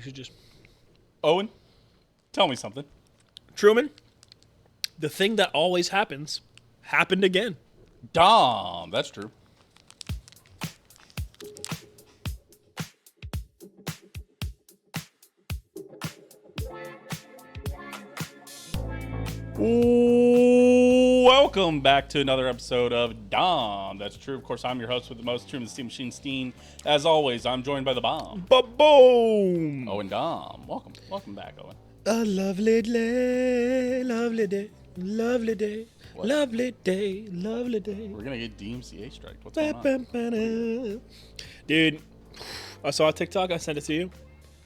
usages. Owen, tell me something. Truman, the thing that always happens happened again. Dahm, that's true. Welcome back to another episode of Dahm. That's true. Of course, I'm your host with the most, Truman the Steam Machine Steen. As always, I'm joined by the bomb. Ba-boom! Owen Dahm. Welcome back, Owen. A lovely day, lovely day, lovely day, What? lovely day, lovely day. We're gonna get DMCA striked. What's going on? Dude, I saw a TikTok. I sent it to you.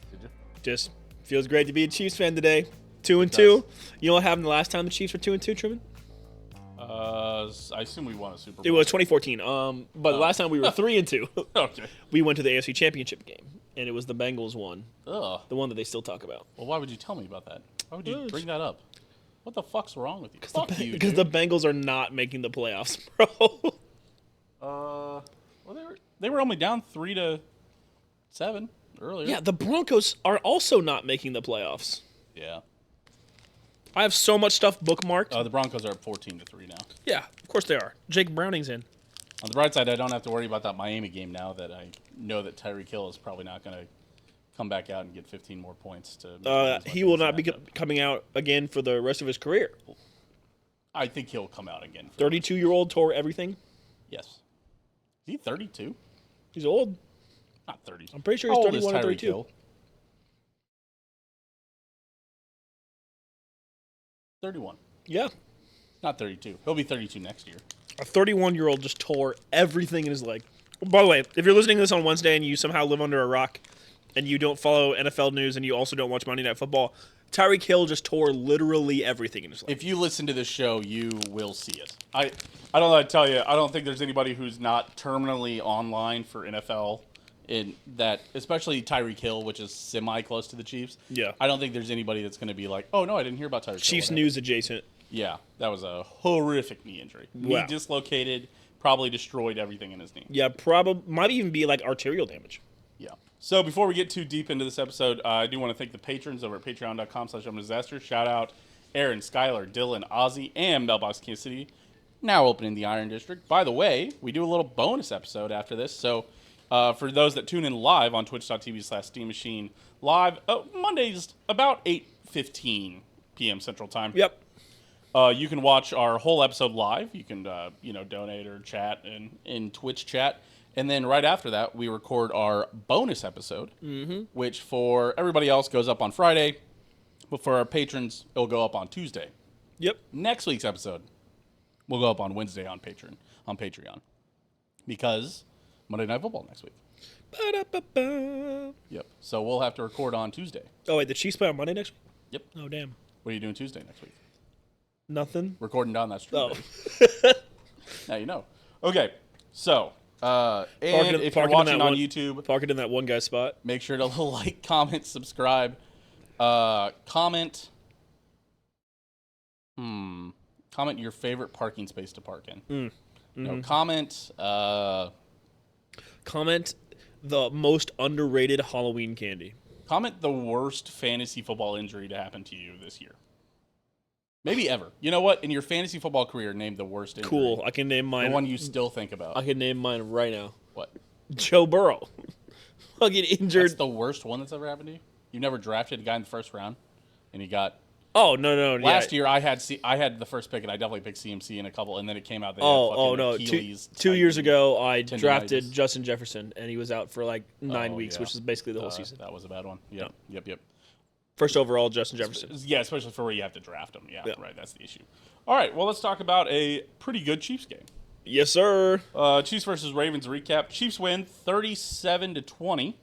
Did you? Just feels great to be a Chiefs fan today. 2-2. It does. You know what happened the last time the Chiefs were 2-2, Truman? I assume we won a Super Bowl. It was 2014. But the last time we were 3-2. Okay. We went to the AFC Championship game, and it was the Bengals one, Ugh. the one that they still talk about. Well, why would you tell me about that? Why would you bring that up? What the fuck's wrong with you? Because the Bengals are not making the playoffs, bro. Well, they were only down 3-7 earlier. Yeah, the Broncos are also not making the playoffs. Yeah. I have so much stuff bookmarked. The Broncos are up 14-3 now. Yeah, of course they are. Jake Browning's in. On the bright side, I don't have to worry about that Miami game now that I know that Tyreek Hill is probably not going to come back out and get 15 more points. He will not be coming out again for the rest of his career. I think he'll come out again. 32-year-old tore everything. Yes. Is he 32? He's old. Not 30. I'm pretty sure How he's old is 31 or Tyreek 32. Hill? 31. Yeah. Not 32. He'll be 32 next year. A 31-year-old just tore everything in his leg. By the way, if you're listening to this on Wednesday and you somehow live under a rock and you don't follow NFL news and you also don't watch Monday Night Football, Tyreek Hill just tore literally everything in his leg. If you listen to this show, you will see it. I don't know how to tell you. I don't think there's anybody who's not terminally online for NFL in that, especially Tyreek Hill, which is semi-close to the Chiefs. Yeah. I don't think there's anybody that's going to be like, oh, no, I didn't hear about Tyreek Hill. Chiefs news adjacent. Yeah, that was a horrific knee injury. Wow. Knee dislocated, probably destroyed everything in his knee. Yeah, probably might even be like arterial damage. Yeah. So before we get too deep into this episode, I do want to thank the patrons over at patreon.com/disaster. Shout out Aaron, Skylar, Dylan, Ozzy, and Mailbox Kansas City, now open in the Iron District. By the way, we do a little bonus episode after this. So for those that tune in live on twitch.tv/Steam Machine live, Mondays about 8:15 p.m. Central Time. Yep. You can watch our whole episode live. You can, donate or chat in Twitch chat. And then right after that, we record our bonus episode, which for everybody else goes up on Friday. But for our patrons, it'll go up on Tuesday. Yep. Next week's episode will go up on Wednesday on Patreon. Because Monday Night Football next week. Ba-da-ba-ba. Yep. So we'll have to record on Tuesday. Oh, wait, the Chiefs play on Monday next week? Yep. Oh, damn. What are you doing Tuesday next week? Nothing. Recording down that street. Oh. Now you know. Okay. So, and if you're watching on YouTube, park it in that one guy's spot. make sure to like, comment, subscribe, comment. Comment your favorite parking space to park in. No, comment. Comment the most underrated Halloween candy. Comment the worst fantasy football injury to happen to you this year. Maybe ever. You know what? In your fantasy football career, name the worst injury. Cool. I can name mine. The one you still think about. I can name mine right now. What? Joe Burrow. Fucking injured. That's the worst one that's ever happened to you? You never drafted a guy in the first round, and he got... Oh, no. Last year, I had the first pick, and I definitely picked CMC in a couple, and then it came out that no. Achilles. Two years ago, I tendonitis. drafted Justin Jefferson, and he was out for like 9 weeks, yeah. which is basically the whole season. That was a bad one. Yep. First overall, Justin Jefferson. Yeah, especially for where you have to draft him. Yeah, Yeah. right. That's the issue. All right, well, let's talk about a pretty good Chiefs game. Yes, sir. Chiefs versus Ravens recap. Chiefs win 37-20.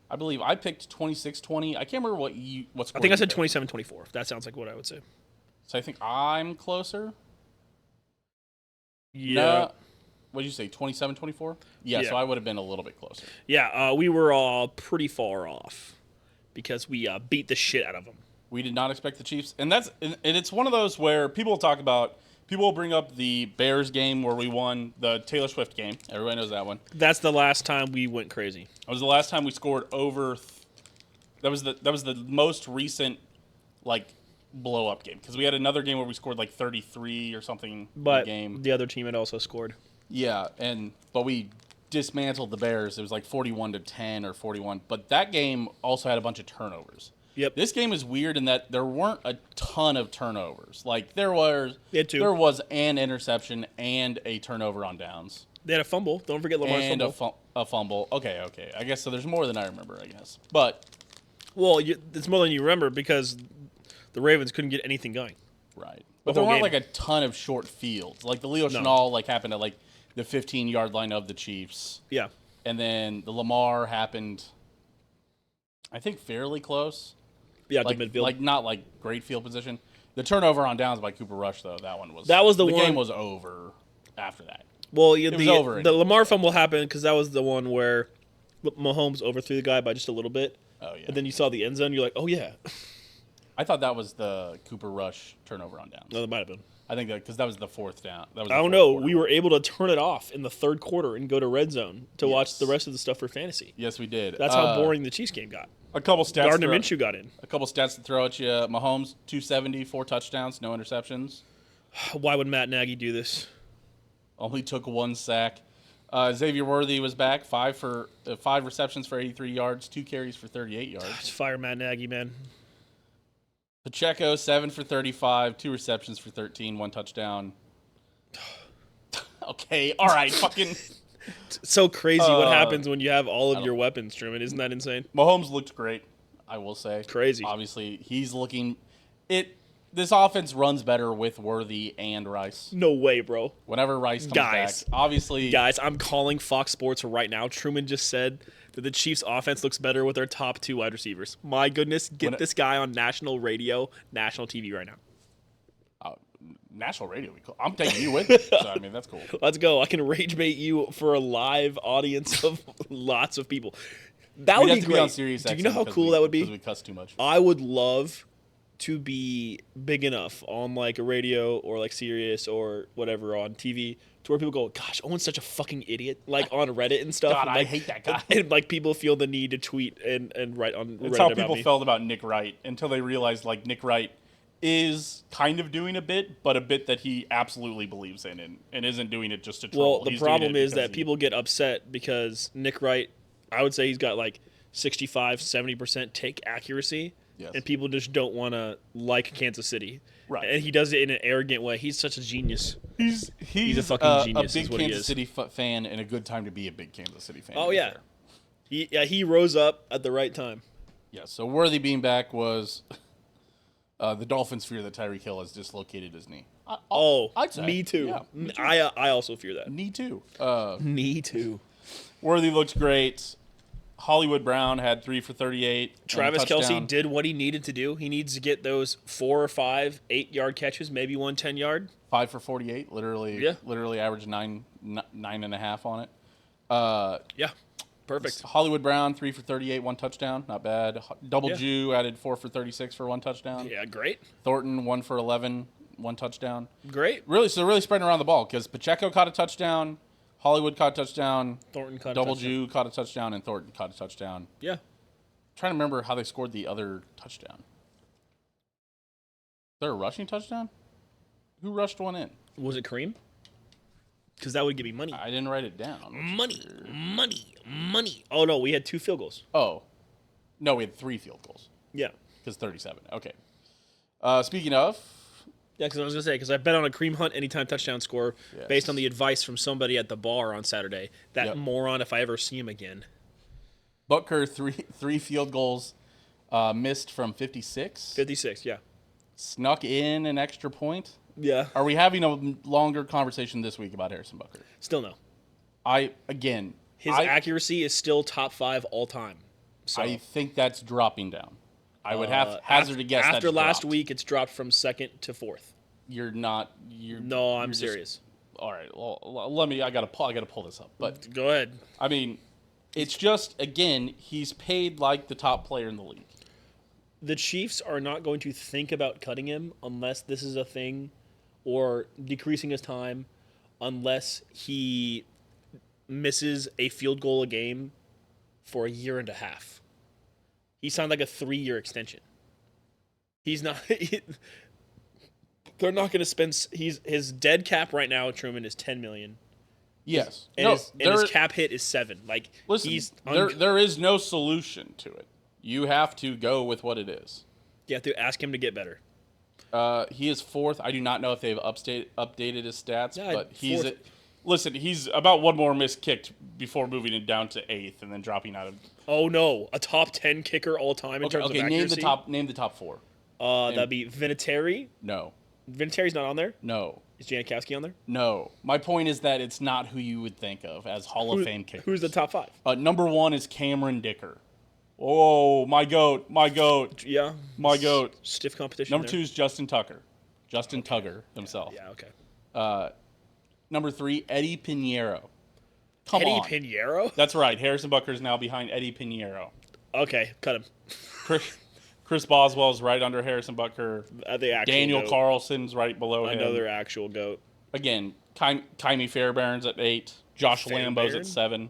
I believe I picked 26-20. I can't remember what score I think I you said picked. 27-24. That sounds like what I would say. So I think I'm closer. Yeah. No, what did you say, 27-24? Yeah, Yeah. so I would have been a little bit closer. Yeah, we were all pretty far off because we beat the shit out of them. We did not expect the Chiefs. And it's one of those where people will bring up the Bears game where we won, the Taylor Swift game. Everybody knows that one. That's the last time we went crazy. It was the last time we scored over That was the most recent like blow up game because we had another game where we scored like 33 or something in But the game. the other team had also scored. Yeah, but we dismantled the Bears. It was like 41-10 or 41. But that game also had a bunch of turnovers. Yep. This game is weird in that there weren't a ton of turnovers. Like there was an interception and a turnover on downs. They had a fumble. Don't forget Lamar's and fumble. a fumble. Okay. I guess so. There's more than I remember. I guess, but it's more than you remember because the Ravens couldn't get anything going. Right, but there whole weren't game. like a ton of short fields. Like the Leo Chenal like happened at like the 15-yard line of the Chiefs. Yeah, and then the Lamar happened. I think fairly close. Yeah, like to midfield. like not like great field position. The turnover on downs by Cooper Rush though, that was the one. game was over after that. Well, yeah, It was over the anyway. Lamar fumble happened because that was the one where Mahomes overthrew the guy by just a little bit. Oh yeah. And then you saw the end zone. You're like, oh yeah. I thought that was the Cooper Rush turnover on downs. No, that might have been. I think that because that was the fourth down. That was I don't know. We were able to turn it off in the third quarter and go to red zone to watch the rest of the stuff for fantasy. Yes, we did. That's how boring the Chiefs game got. A couple stats. Gardner Minshew got in. A couple stats to throw at you. Mahomes 270, 4 touchdowns, no interceptions. Why would Matt Nagy do this? Only took 1 sack. Xavier Worthy was back, 5 receptions for 83 yards, 2 carries for 38 yards. Just fire Matt Nagy, man. Pacheco 7 for 35, 2 receptions for 13, 1 touchdown. Okay, all right, fucking. It's so crazy what happens when you have all of your weapons, Truman. Isn't that insane? Mahomes looked great, I will say. Crazy. Obviously, he's looking. This offense runs better with Worthy and Rice. No way, bro. Whenever Rice comes back, obviously. Guys, I'm calling Fox Sports right now. Truman just said that the Chiefs' offense looks better with their top 2 wide receivers. My goodness, this guy on national radio, national TV right now. National radio, I'm taking you with me. So, I mean, that's cool. Let's go. I can rage bait you for a live audience of lots of people. That would be great. On Sirius Do you know how cool that would be? Because we cuss too much. I would love to be big enough on like a radio or like Sirius or whatever on TV to where people go, gosh, Owen's such a fucking idiot, like on Reddit and stuff. God, and, like, I hate that guy. And like people feel the need to tweet and write on Reddit That's how about people me. felt about Nick Wright until they realized like Nick Wright is kind of doing a bit, but a bit that he absolutely believes in and isn't doing it just to troll. Well, the problem is that people get upset because Nick Wright, I would say he's got like 65, 70% take accuracy. Yes. And people just don't want to like Kansas City. Right. And he does it in an arrogant way. He's such a genius. He's a fucking genius. A is big what he Kansas is. City fan and a good time to be a big Kansas City fan. Oh, yeah. He rose up at the right time. Yeah, so Worthy being back was the Dolphins fear that Tyreek Hill has dislocated his knee. I'd say. Me too. Yeah, me too. I also fear that. Knee too. Me too. Worthy looked great. Hollywood Brown had 3 for 38. Travis and a touchdown. Kelce did what he needed to do. He needs to get those 4 or 5 8-yard catches, maybe 1 10-yard. 5 for 48. Literally averaged 9.5 on it. Yeah, perfect. Hollywood Brown 3 for 38, 1 touchdown, not bad. Double Jew added 4 for 36 for 1 touchdown. Yeah, great. Thornton 1 for 11, 1 touchdown. Great. Really spreading around the ball because Pacheco caught a touchdown. Hollywood caught a touchdown. Thornton caught Double a touchdown. Jew caught a touchdown, and Thornton caught a touchdown. Yeah. Trying to remember how they scored the other touchdown. Is there a rushing touchdown? Who rushed one in? Was it Kareem? Because that would give me money. I didn't write it down. Money. Oh, no, we had 2 field goals. Oh. No, we had 3 field goals. Yeah. Because 37. Okay. Speaking of... Yeah, because I was going to say, because I bet on a Kareem Hunt anytime touchdown score based on the advice from somebody at the bar on Saturday. That moron, if I ever see him again. Butker, three field goals missed from 56. 56, yeah. Snuck in an extra point. Yeah. Are we having a longer conversation this week about Harrison Butker? Still no. His accuracy is still top 5 all time. So I think that's dropping down. I would have hazard a guess. After last dropped. week, it's dropped from 2nd to 4th. You're not. No, I'm serious. All right. Well, let me. I gotta pull this up. But go ahead. I mean, it's just again, he's paid like the top player in the league. The Chiefs are not going to think about cutting him unless this is a thing, or decreasing his time, unless he misses a field goal a game for a year and a half. He signed like a 3-year extension. He's not. They're not going to spend. His dead cap right now. Truman is $10 million. Yes. And, his cap hit is 7. Like, listen, there is no solution to it. You have to go with what it is. You have to ask him to get better. He is 4th. I do not know if they've updated his stats, Yeah, but he's about one more miss kicked before moving it down to 8th and then dropping out of. Oh no, a top 10 kicker all time in terms of accuracy. Name the top 4. That'd be Vinatieri. No. Vinatieri's not on there. No. Is Janikowski on there? No. My point is that it's not who you would think of as Hall of Fame kickers. Who's the top 5? Number 1 is Cameron Dicker. Oh, my goat. Yeah. My goat. Stiff competition. Number 2 is Justin Tucker. Tugger himself. Yeah, okay. Number 3, Eddie Pinheiro. Come on. Eddie Pinheiro? That's right. Harrison Butker is now behind Eddie Pinheiro. Okay, cut him. Chris Boswell's right under Harrison Butker. The actual Daniel goat. Carlson's right below him. Another actual GOAT. Again, Kyrie Fairbairn's at 8. Josh Lambo's at 7.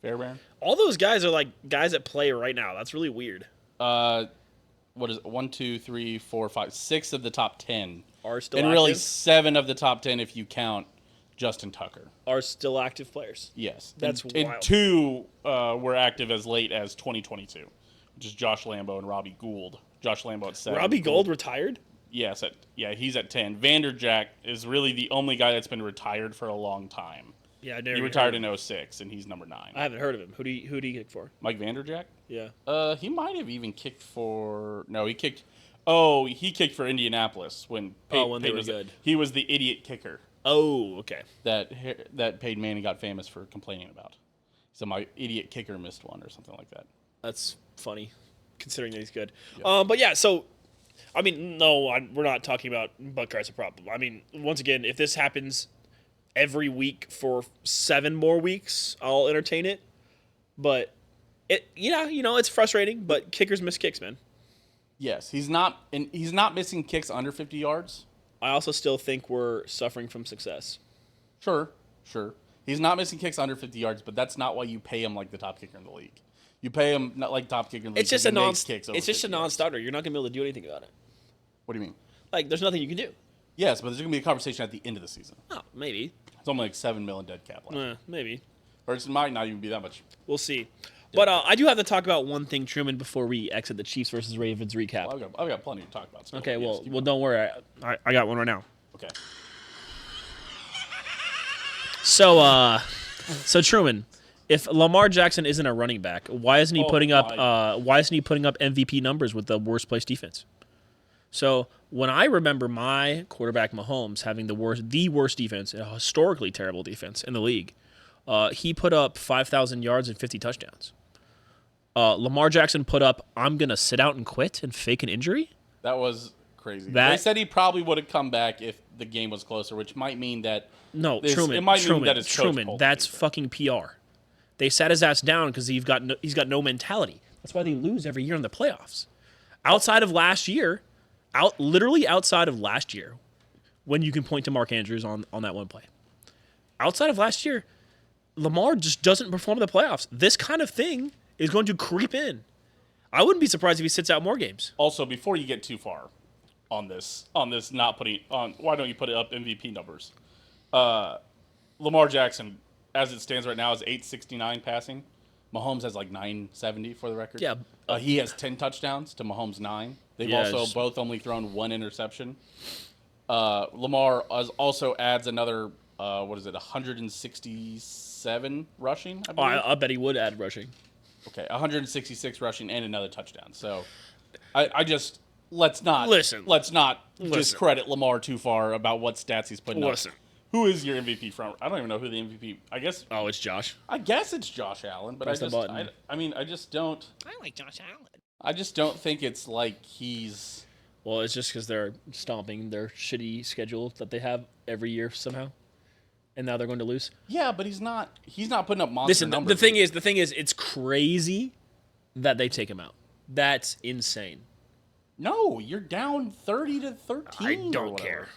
Fairbairn? All those guys are like guys that play right now. That's really weird. What is it? 1, 2, 3, 4, 5, 6 of the top 10 Are still and active? really 7 of the top 10 if you count Justin Tucker. Are still active players. Yes, That's and wild. 2 were active as late as 2022, which is Josh Lambo and Robbie Gould. Josh Lambo at 7. Robbie Gould retired? Yes, he's at 10. Vanderjack is really the only guy that's been retired for a long time. Yeah, I never. He retired in 06, and he's number 9. I haven't heard of him. Who do you kick for? Mike Vanderjack? Yeah. He might have even kicked for. No, he kicked. Oh, he kicked for Indianapolis when. When they were good. He was the idiot kicker Oh, okay. that Peyton Manning got famous for complaining about. So my idiot kicker missed one or something like that. That's funny, considering that he's good. Yep. But yeah, so I mean, no, we're not talking about Butker as a problem. I mean, once again, if this happens every week for 7 more weeks, I'll entertain it. But it's frustrating. But kickers miss kicks, man. Yes, he's not missing kicks under 50 yards. I also still think we're suffering from success. Sure. He's not missing kicks under 50 yards, but that's not why you pay him like the top kicker in the league. You pay him not like top kicker in the league. It's just a It's just a non-starter. You're not gonna be able to do anything about it. What do you mean? Like, there's nothing you can do. Yes, but there's going to be a conversation at the end of the season. Oh, maybe. It's only like $7 million dead cap left. Maybe. Or it might not even be that much. We'll see. But I do have to talk about one thing, Truman, before we exit the Chiefs versus Ravens recap. Well, I've got plenty to talk about. Still. Okay, Yes, well, don't worry. I got one right now. Okay. So Truman, if Lamar Jackson isn't a running back, why isn't he putting up MVP numbers with the worst place defense? So when I remember my quarterback Mahomes having the worst defense, a historically terrible defense in the league, he put up 5,000 yards and 50 touchdowns. Lamar Jackson put up, I'm going to sit out and quit and fake an injury? That was crazy. They said he probably would have come back if the game was closer, which might mean that... No, Truman, that's fucking PR. They sat his ass down because he's got no mentality. That's why they lose every year in the playoffs. Outside of last year, when you can point to Mark Andrews on that one play. Outside of last year, Lamar just doesn't perform in the playoffs. This kind of thing is going to creep in. I wouldn't be surprised if he sits out more games. Also, before you get too far on this not putting on, why don't you put it up MVP numbers? Lamar Jackson, as it stands right now, is 869 passing. Mahomes has like 970 for the record. Yeah. He has 10 touchdowns to Mahomes' 9. They've both only thrown 1 interception. Lamar also adds another, 167 rushing, I believe? I bet he would add rushing. Okay, 166 rushing and another touchdown. So let's not discredit Lamar too far about what stats he's putting up. Who is your MVP front? I don't even know who the MVP. I guess. Oh, it's Josh. I guess it's Josh Allen, but I just don't. I like Josh Allen. I just don't think it's like he's. Well, it's just because they're stomping their shitty schedule that they have every year somehow, and now they're going to lose. Yeah, but he's not putting up monster numbers. The thing is, it's crazy that they take him out. That's insane. No, you're down 30-13. I don't care.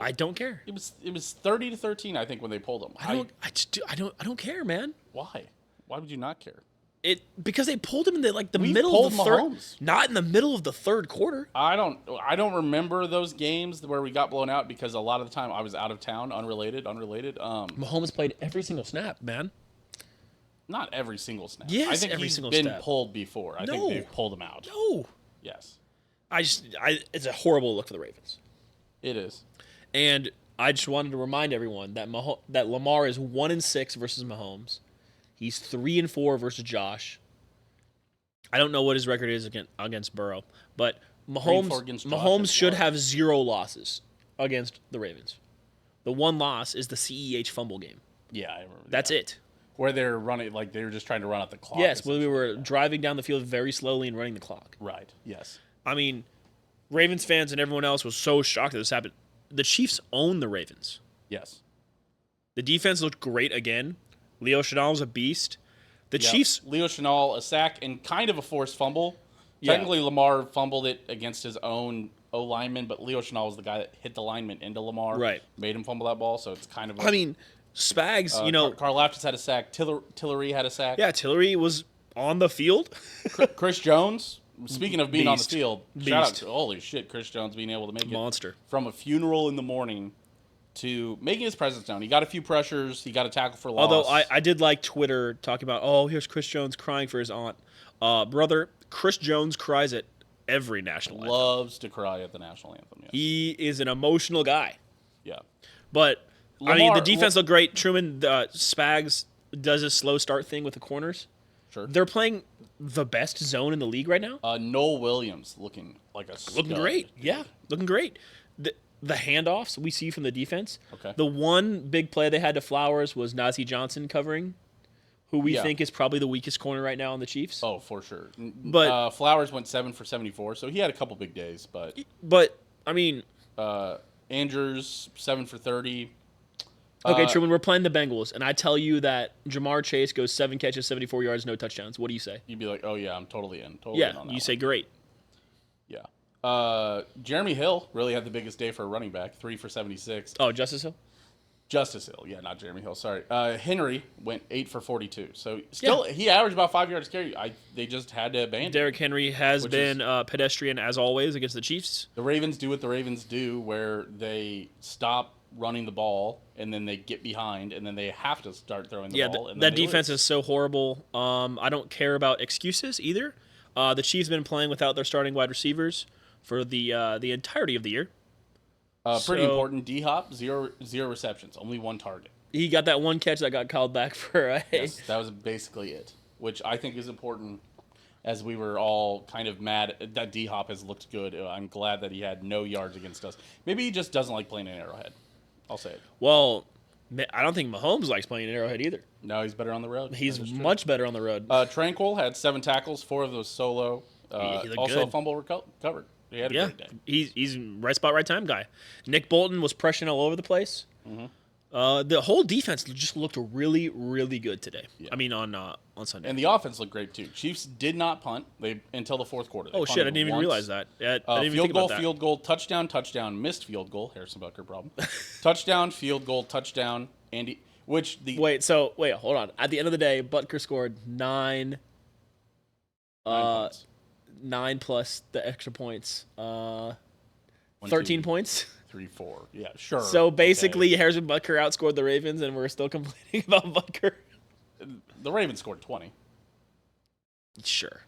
I don't care. It was 30-13, I think, when they pulled him. I don't care, man. Why? Why would you not care? Because they pulled him in the We middle of pulled the third, Mahomes. not in the middle of the third quarter. I don't remember those games where we got blown out because a lot of the time I was out of town, unrelated. Mahomes played every single snap, man. Not every single snap. Yes, I think every he's single been snap. pulled before. I think No. they've pulled him out. No, Yes, it's a horrible look for the Ravens. it is. And I just wanted to remind everyone that that Lamar is 1-6 versus Mahomes. He's 3-4 versus Josh. I don't know what his record is against Burrow, but 3-4 against Josh Mahomes is should what? have 0 losses against the Ravens. The one loss is the CEH fumble game. Yeah, I remember. That's it. Where they're running, like they were just trying to run out the clock. Yes, where we were essentially. driving down the field very slowly and running the clock. Right. Yes. I mean, Ravens fans and everyone else was so shocked that this happened. The Chiefs own the Ravens. Yes. The defense looked great again. Leo Chenal was a beast. The Yep. Chiefs, Leo Chenal, a sack and kind of a forced fumble. Yeah. Technically, Lamar fumbled it against his own O lineman, but Leo Chenal was the guy that hit the lineman into Lamar. Right. Made him fumble that ball, so it's kind of. I mean, Spags, Carl Laftis had a sack. Tillery had a sack. yeah, Tillery was on the field. Chris Jones. Speaking of being on the Beast. field, shout out Beast. to holy shit, Chris Jones being able to make it Monster. from a funeral in the morning to making his presence known. He got a few pressures. He got a tackle for loss. Although I did like Twitter talking about, oh, here's Chris Jones crying for his aunt. Brother, Chris Jones cries at every national anthem. loves to cry at the national anthem. Yes. He is an emotional guy. Yeah. But, I mean, Lamar- the defense looked great. Truman, Spags does a slow start thing with the corners. Sure. They're playing the best zone in the league right now. Noel Williams looking like a Looking stud. great. Yeah, looking great. The handoffs we see from the defense. Okay. The one big play they had to Flowers was Najee Johnson covering, who we Yeah. think is probably the weakest corner right now on the Chiefs. Oh, for sure. But- Flowers went 7 for 74, so he had a couple big days. But But, I mean, Andrews 7 for 30. okay, Truman, we're playing the Bengals, and I tell you that Jamar Chase goes 7 catches, 74 yards, no touchdowns. What do you say? You'd be like, oh yeah, I'm totally in. Totally in Yeah, on that you one. say great. Yeah. Jeremy Hill really had the biggest day for a running back, 3 for 76. Oh, Justice Hill? Justice Hill, yeah, not Jeremy Hill. Sorry. Henry went 8 for 42. So still, he averaged about 5 yards carry. They just had to abandon. Derrick Henry has Which been pedestrian as always against the Chiefs. The Ravens do what the Ravens do, where they stop running the ball and then they get behind and then they have to start throwing the Yeah, ball. And that then they defense lose. is so horrible. I don't care about excuses either. The Chiefs have been playing without their starting wide receivers for the entirety of the year. Pretty so- important. D-Hop, zero receptions, only 1 target. He got that one catch that got called back for a Yes, that was basically it, which I think is important. As we were all kind of mad that D-Hop has looked good. I'm glad that he had no yards against us. Maybe he just doesn't like playing in Arrowhead. I'll say it. Well, I don't think Mahomes likes playing in Arrowhead either. No, he's better on the road. He's That is true. much better on the road. Tranquil had 7 tackles, 4 of those solo. He looked Also a good. fumble recovered. He had a Yeah, great day. he's right spot, right time guy. Nick Bolton was pressuring all over the place. The whole defense just looked really, really good today. Yeah. I mean, on Sunday. And the offense looked great too. Chiefs did not punt until the 4th quarter. They Oh shit! I punted didn't even once. realize that. I didn't even Field think goal, about that. field goal, touchdown, missed field goal. Harrison Butker problem. Touchdown, field goal, touchdown. Andy, Wait, hold on. At the end of the day, Butker scored 9 points. 9 plus the extra points. 1, 13 2, points. 3, 4. Yeah, sure. So basically, okay. Harrison Butker outscored the Ravens, and we're still complaining about Butker. The Ravens scored 20. Sure.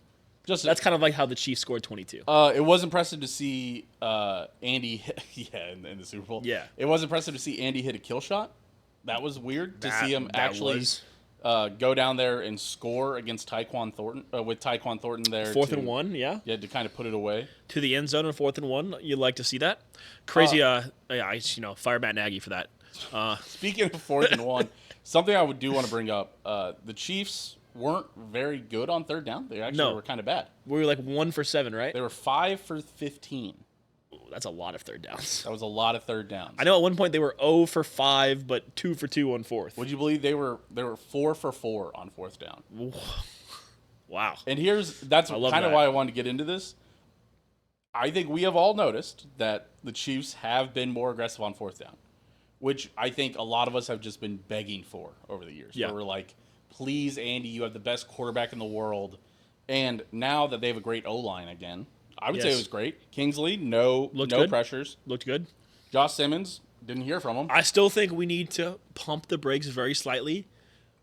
Just That's kind of like how the Chiefs scored 22. it was impressive to see Andy. In the Super Bowl. Yeah. It was impressive to see Andy hit a kill shot. That was weird to see him That actually was go down there and score against Tyquan Thornton with Tyquan Thornton there. 4th and 1, yeah. Yeah, to kind of put it away. To the end zone on 4th and 1. You'd like to see that. Crazy, fire Matt Nagy for that. Speaking of 4th and 1, something I do want to bring up: the Chiefs weren't very good on 3rd down. They actually were kind of bad. We were like 1 for 7, right? They were 5 for 15. Ooh, that's a lot of 3rd downs. That was a lot of 3rd downs. I know at one point they were 0 for 5, but 2 for 2 on 4th. Would you believe they were 4 for 4 on 4th down? Wow. And that's love kind of that. why I wanted to get into this. I think we have all noticed that the Chiefs have been more aggressive on 4th down, which I think a lot of us have just been begging for over the years. Yeah. Where we're like, please, Andy, you have the best quarterback in the world. And now that they have a great O-line again, I would say it was great. Kingsley, no pressures. Looked good. Josh Simmons, didn't hear from him. I still think we need to pump the brakes very slightly.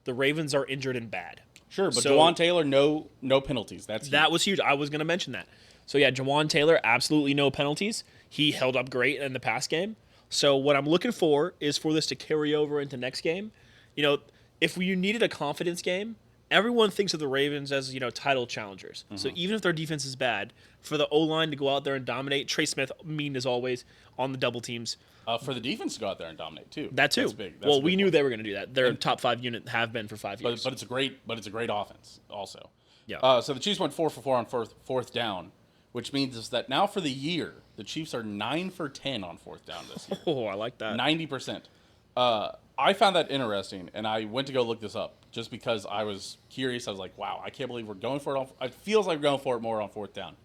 The Ravens are injured and bad. Sure, but Jawan Taylor, no penalties. That was huge. I was going to mention that. So, yeah, Jawan Taylor, absolutely no penalties. He held up great in the past game. So what I'm looking for is for this to carry over into next game. You know, if you needed a confidence game, everyone thinks of the Ravens as, title challengers. Mm-hmm. So even if their defense is bad, for the O-line to go out there and dominate, Trey Smith, mean as always, on the double teams. For the defense to go out there and dominate, too. That, too. That's big. We knew they were going to do that. They're a top 5 unit, have been for 5 years. But it's a great offense also. Yeah. So the Chiefs went 4 for 4 on fourth down, which means that now for the year, the Chiefs are 9 for 10 on fourth down this year. Oh, I like that. 90%. I found that interesting, and I went to go look this up just because I was curious. I was like, wow, I can't believe we're going for it. It feels like we're going for it more on fourth down.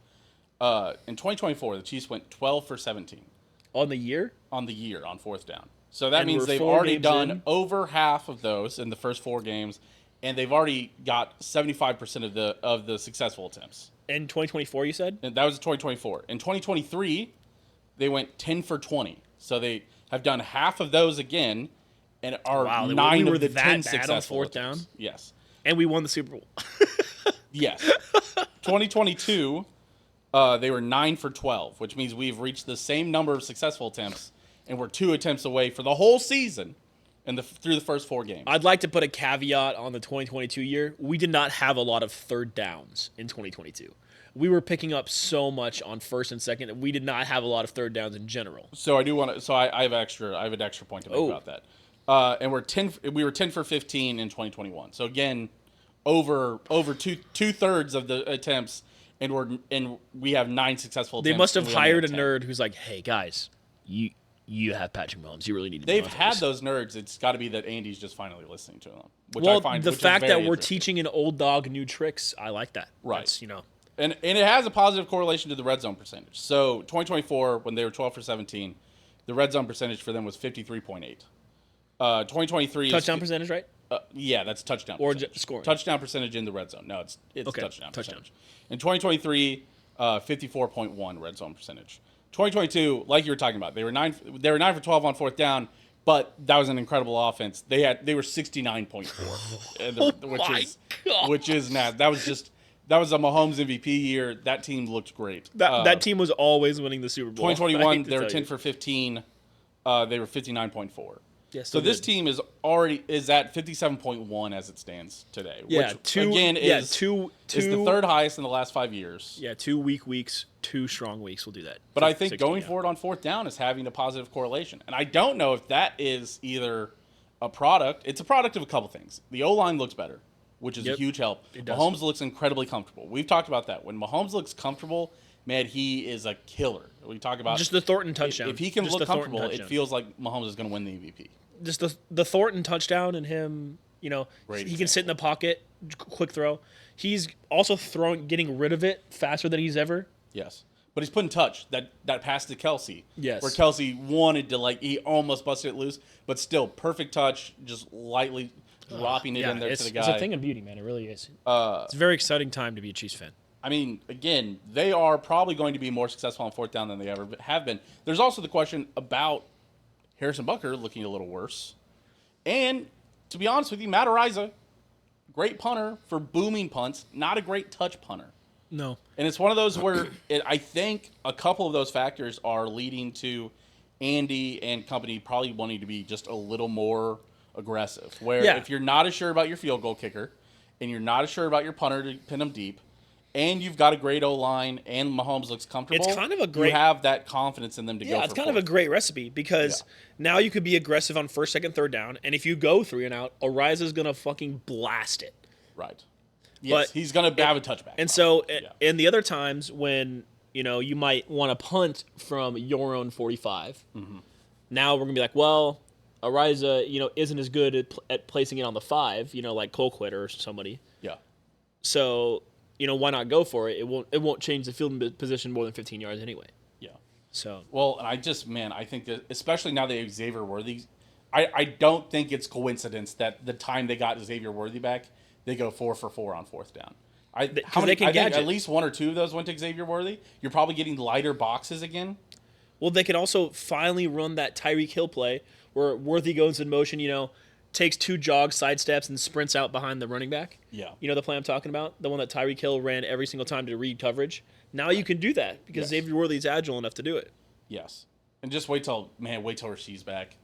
In 2024, the Chiefs went 12 for 17. On the year? On the year, on fourth down. So that means they've already done over half of those in the first 4 games, and they've already got 75% of the successful attempts. In 2024, you said? And that was 2024. In 2023, they went 10 for 20. So they have done half of those again, and are 9 of the 10 successful fourth attempts. down? Yes. And we won the Super Bowl. Yes. 2022, they were 9 for 12, which means we've reached the same number of successful attempts, and we're 2 attempts away for the whole season through the first 4 games. I'd like to put a caveat on the 2022 year. We did not have a lot of third downs in 2022. We were picking up so much on first and second, and we did not have a lot of third downs in general. So I do want to. So I have an extra point to make about that. And we were 10 for 15 in 2021. So again, over two-thirds of the attempts, and we have 9 successful attempts. They must have hired a nerd who's like, hey guys, you have Patrick Mahomes. You really need to. They've had those nerds. It's got to be that Andy's just finally listening to them. The fact that we're teaching an old dog new tricks, I like that. Right. That's, And it has a positive correlation to the red zone percentage. So 2024, when they were 12 for 17, the red zone percentage for them was 53.8. 2023 touchdown percentage, right? Yeah, that's touchdown or percentage. Scoring. Touchdown percentage in the red zone. No, it's okay. touchdown percentage. In 2023, 54.1 red zone percentage. 2022, like you were talking about, they were 9 for 12 on fourth down, but that was an incredible offense. They were 69.4, which is nasty. That was a Mahomes MVP year. That team looked great. That team was always winning the Super Bowl. 2021, they were 10 for 15. They were 59.4. Yes. So this team is at 57.1 as it stands today. Yeah, which again is the third highest in the last 5 years. Yeah, 2 weak weeks, 2 strong weeks will do that. But I think going forward on fourth down is having a positive correlation. And I don't know if that is either a product. It's a product of a couple things. The O-line looks better, which is a huge help. Mahomes looks incredibly comfortable. We've talked about that. When Mahomes looks comfortable, man, he is a killer. We talk about just the Thornton touchdown. If he can look comfortable, it feels like Mahomes is going to win the MVP. Just the Thornton touchdown and him, he can sit in the pocket, quick throw. He's also getting rid of it faster than he's ever. Yes. But he's putting touch. That pass to Kelsey. Yes. Where Kelsey wanted to, he almost busted it loose, but still, perfect touch, just lightly dropping it in there to the guy. It's a thing of beauty, man. It really is. It's a very exciting time to be a Chiefs fan. I mean, again, they are probably going to be more successful on fourth down than they ever have been. There's also the question about Harrison Butker looking a little worse. And, to be honest with you, Matt Araiza, great punter for booming punts, not a great touch punter. No. And it's one of those where I think a couple of those factors are leading to Andy and company probably wanting to be just a little more aggressive. Where if you're not as sure about your field goal kicker and you're not as sure about your punter to pin them deep, and you've got a great O-line, and Mahomes looks comfortable. It's kind of a great. You have that confidence in them to go. Yeah, it's kind of a great recipe because now you could be aggressive on first, second, third down, and if you go 3 and out, Ariza's gonna fucking blast it. Right. Yes, he's gonna have a touchback. And so, in the other times when you might want to punt from your own 45, now we're gonna be like, well, Ariza, isn't as good at placing it on the 5, like Colquitt or somebody. Yeah. So. Why not go for it? It won't change the field position more than 15 yards anyway. Yeah. So. Well, and I think that especially now that Xavier Worthy I don't think it's coincidence that the time they got Xavier Worthy back, they go 4 for 4 on fourth down. I think at least 1 or 2 of those went to Xavier Worthy. You're probably getting lighter boxes again. Well, they can also finally run that Tyreek Hill play where Worthy goes in motion, takes 2 jogs, sidesteps, and sprints out behind the running back. Yeah. You know the play I'm talking about? The one that Tyreek Hill ran every single time to read coverage. Now you can do that because Xavier Worthy's agile enough to do it. Yes. And just wait till Rasheed's back.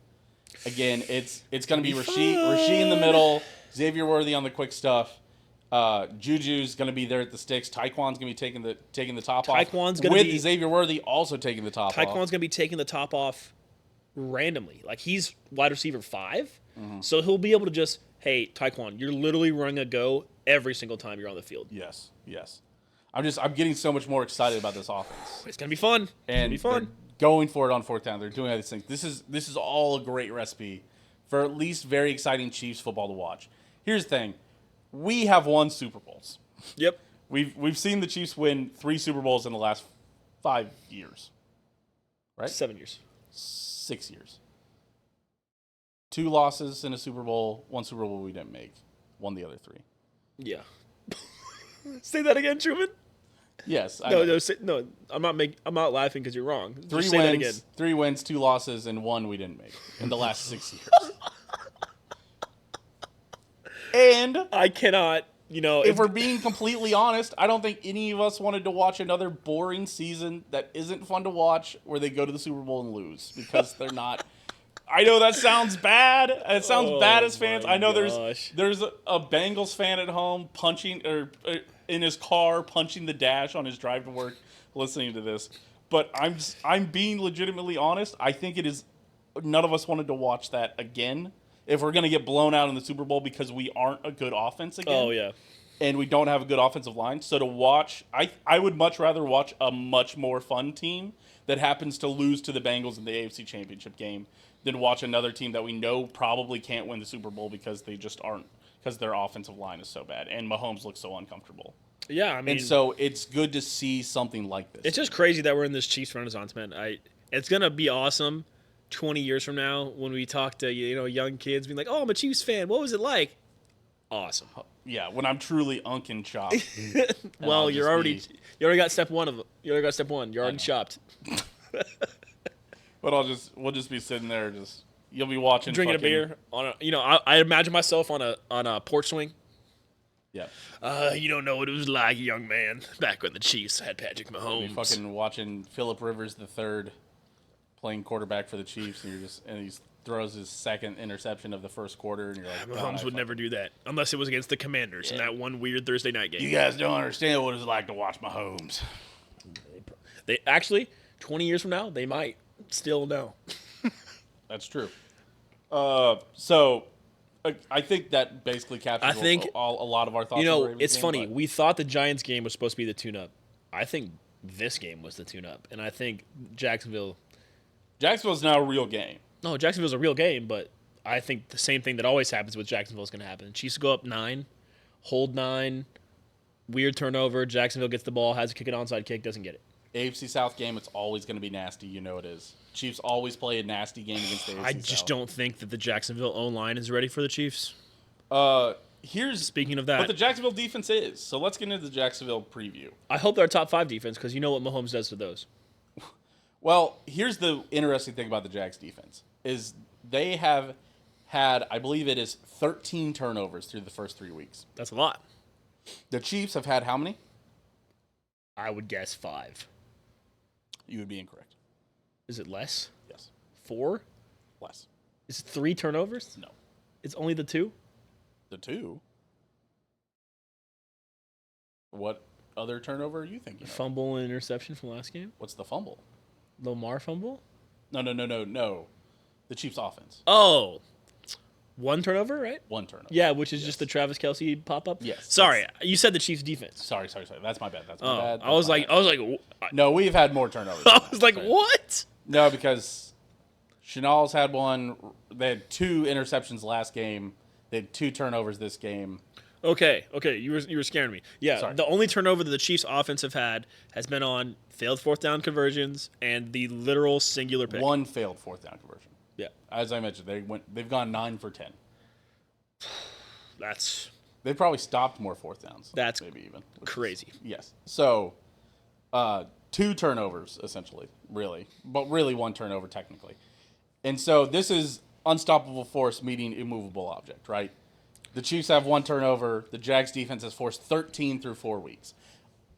Again, it's going to be Rasheed in the middle, Xavier Worthy on the quick stuff. Juju's going to be there at the sticks. Taekwon's going to be taking the top off. With Xavier Worthy also taking the top off. Taekwon's going to be taking the top off randomly. Like, he's wide receiver 5, so he'll be able to just, hey, Taekwon, you're literally running a go every single time you're on the field. Yes. I'm getting so much more excited about this offense. It's going to be fun. They're going for it on fourth down. They're doing all these things. This is all a great recipe for at least very exciting Chiefs football to watch. Here's the thing. We have won Super Bowls. Yep. We've seen the Chiefs win 3 Super Bowls in the last 5 years. Right? 7 years. 6 years. 2 losses in a Super Bowl, 1 Super Bowl we didn't make. Won the other 3. Yeah. Say that again, Truman. Yes. No. I'm not laughing because you're wrong. 3 Just say wins, that again. 3 wins, 2 losses, and 1 we didn't make in the last 6 years. And I cannot, if we're being completely honest, I don't think any of us wanted to watch another boring season that isn't fun to watch where they go to the Super Bowl and lose because they're not. I know that sounds bad. It sounds bad as fans. I know there's a Bengals fan at home punching or in his car punching the dash on his drive to work listening to this. But I'm being legitimately honest. I think it is none of us wanted to watch that again. If we're going to get blown out in the Super Bowl because we aren't a good offense again. Oh, yeah. And we don't have a good offensive line. So to watch, I would much rather watch a much more fun team that happens to lose to the Bengals in the AFC Championship game than watch another team that we know probably can't win the Super Bowl because they just aren't, because their offensive line is so bad. And Mahomes looks so uncomfortable. Yeah, I mean. And so it's good to see something like this. It's just crazy that we're in this Chiefs renaissance, man. It's going to be awesome 20 years from now when we talk to young kids being like, oh, I'm a Chiefs fan, what was it like? Awesome. Yeah, when I'm truly unkin chopped. Well, you already got step 1 of it. You already got step 1. You're already chopped. But we'll just be sitting there, you'll be watching, drinking a beer on I imagine myself on a porch swing. Yeah. You don't know what it was like, young man, back when the Chiefs had Patrick Mahomes. You'll be fucking watching Phillip Rivers III playing quarterback for the Chiefs, and he throws his second interception of the first quarter, and you're like, Mahomes would never do that unless it was against the Commanders in that one weird Thursday night game. You guys don't understand what it's like to watch Mahomes. They actually 20 years from now they might still know. That's true. So I think that basically captures a lot of our thoughts. It's funny. We thought the Giants game was supposed to be the tune-up. I think this game was the tune-up, and I think Jacksonville's now a real game. No, Jacksonville's a real game, but I think the same thing that always happens with Jacksonville is going to happen. Chiefs go up 9, hold 9, weird turnover. Jacksonville gets the ball, has to kick an onside kick, doesn't get it. AFC South game, it's always going to be nasty. You know it is. Chiefs always play a nasty game against the AFC I just don't think that the Jacksonville O-line is ready for the Chiefs. Speaking of that. But the Jacksonville defense is. So let's get into the Jacksonville preview. I hope they're a top 5 defense because you know what Mahomes does to those. Well, here's the interesting thing about the Jags defense is they have had, I believe it is 13 turnovers through the first 3 weeks. That's a lot. The Chiefs have had how many? I would guess 5. You would be incorrect. Is it less? Yes. 4? Less. Is it 3 turnovers? No. It's only the 2? The 2? What other turnover are you thinking of? Fumble and interception from last game? What's the fumble? Lamar fumble? No. The Chiefs offense. Oh. 1 turnover, right? 1 turnover. Yeah, which is just the Travis Kelce pop-up? Yes. Sorry, you said the Chiefs defense. Sorry. That's my bad. Bad. I was like, no, we've had more turnovers. I was like, what? No, because Chanel's had 1. They had 2 interceptions last game. They had 2 turnovers this game. Okay, you were scaring me. Yeah, Sorry. The only turnover that the Chiefs offense have had has been on failed 4th down conversions and the literal singular pick. 1 failed 4th down conversion. Yeah, as I mentioned, they've gone 9 for 10. That's They probably stopped more fourth downs. That's maybe even crazy. Yes. So, 2 turnovers essentially, really, but really 1 turnover technically. And so this is unstoppable force meeting immovable object, right? The Chiefs have 1 turnover. The Jags defense has forced 13 through 4 weeks.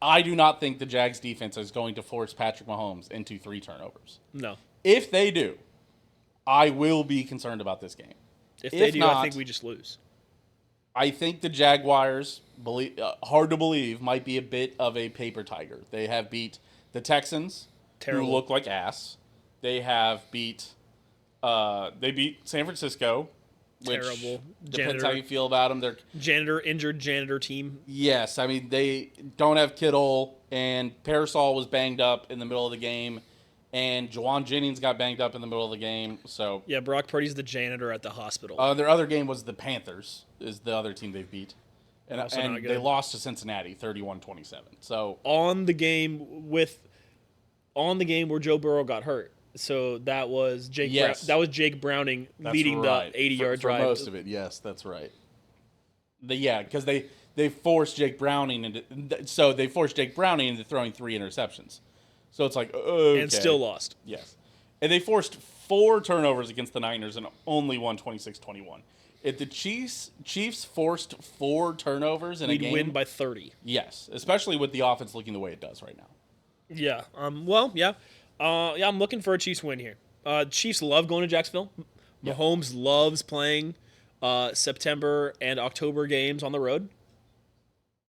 I do not think the Jags defense is going to force Patrick Mahomes into 3 turnovers. No. If they do, I will be concerned about this game. If they do, I think we just lose. I think the Jaguars, hard to believe, might be a bit of a paper tiger. They have beat the Texans, who look like ass. They have beat San Francisco, which depends how you feel about them. They're injured janitor team. Yes, I mean they don't have Kittle, and Parasol was banged up in the middle of the game, and Juwan Jennings got banged up in the middle of the game. So yeah, Brock Purdy's the janitor at the hospital. Their other game was the Panthers, is the other team they've beat, and they lost to Cincinnati 31-27. So on the game where Joe Burrow got hurt. So that was Jake. Yes. That was Jake Browning leading the 80-yard drive. For most of it, yes, that's right. Because they forced Jake Browning into throwing 3 interceptions. So it's like, okay. And still lost. Yes. And they forced 4 turnovers against the Niners and only won 26-21. If the Chiefs forced 4 turnovers in a game, we'd win by 30. Yes, especially with the offense looking the way it does right now. Yeah. I'm looking for a Chiefs win here. Chiefs love going to Jacksonville. Mahomes loves playing September and October games on the road.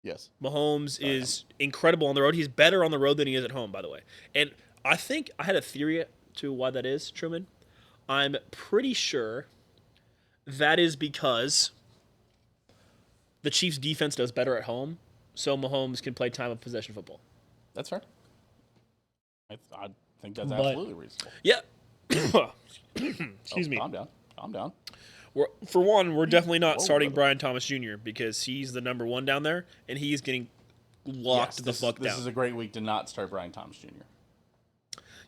Yes. Mahomes is incredible on the road. He's better on the road than he is at home, by the way. And I think I had a theory to why that is, Truman. I'm pretty sure that is because the Chiefs' defense does better at home, so Mahomes can play time of possession football. That's fair. I think that's absolutely reasonable. Yeah. Excuse me. Calm down. We're definitely not starting Brian Thomas Jr. because he's the number 1 down there, and he's getting locked the fuck down. This is a great week to not start Brian Thomas Jr.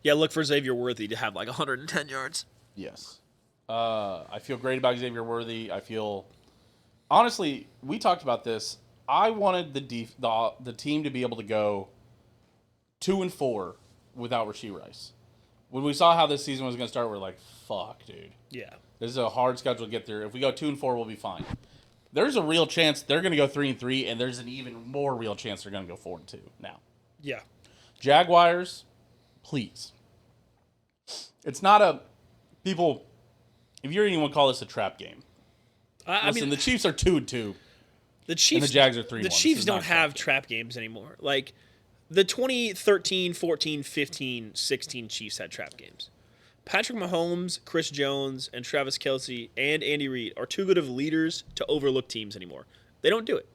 Yeah, look for Xavier Worthy to have like 110 yards. Yes. I feel great about Xavier Worthy. Honestly, we talked about this. I wanted the team to be able to go 2-4 without Rashee Rice. When we saw how this season was going to start, we're like, fuck, dude. Yeah. This is a hard schedule to get through. If we go 2-4, we'll be fine. There's a real chance they're going to go 3-3, and there's an even more real chance they're going to go 4-2 now. Yeah. Jaguars, please. It's not a... People... If you're anyone, call this a trap game. Listen, the Chiefs are 2-2. The Chiefs... And the Jags are 3-1. The Chiefs don't have trap games anymore. Like... The 2013, 14, 15, 16 Chiefs had trap games. Patrick Mahomes, Chris Jones, and Travis Kelce and Andy Reid are too good of leaders to overlook teams anymore. They don't do it.